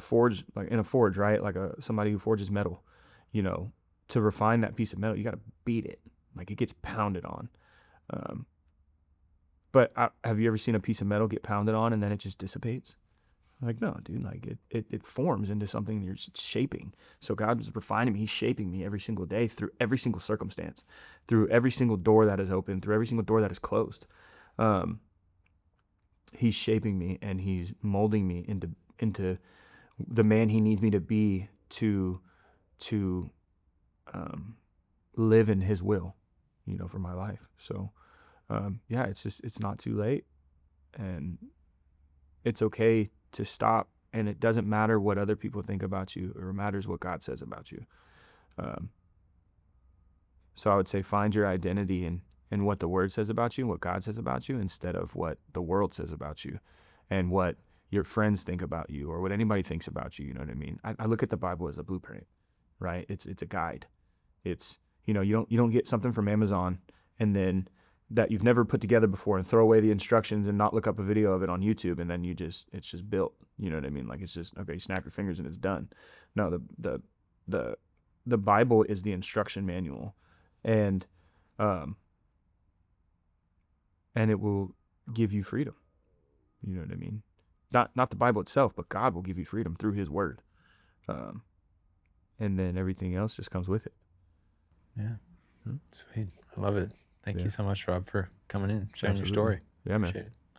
forge, like in a forge, right? Like somebody who forges metal, to refine that piece of metal, you got to beat it. Like, it gets pounded on. But have you ever seen a piece of metal get pounded on and then it just dissipates? Like, no, dude. Like, it forms into something you're shaping. So God is refining me. He's shaping me every single day, through every single circumstance, through every single door that is open, through every single door that is closed. He's shaping me, and he's molding me into the man he needs me to be to live in his will, for my life. So, yeah, it's not too late, and it's okay to stop, and it doesn't matter what other people think about you, or it matters what God says about you. So I would say, find your identity in what the word says about you, what God says about you, instead of what the world says about you and what your friends think about you or what anybody thinks about you. You know what I mean? I look at the Bible as a blueprint, right? It's a guide. It's, you don't get something from Amazon and then that you've never put together before and throw away the instructions and not look up a video of it on YouTube, and then it's just built. You know what I mean? Like, it's just, okay, you snap your fingers and it's done. No, the Bible is the instruction manual, and it will give you freedom. You know what I mean? Not the Bible itself, but God will give you freedom through his word. And then everything else just comes with it. Yeah. Sweet. I love it. Thank you so much, Rob, for coming in, sharing your Absolutely. story. Yeah, man. Appreciate it.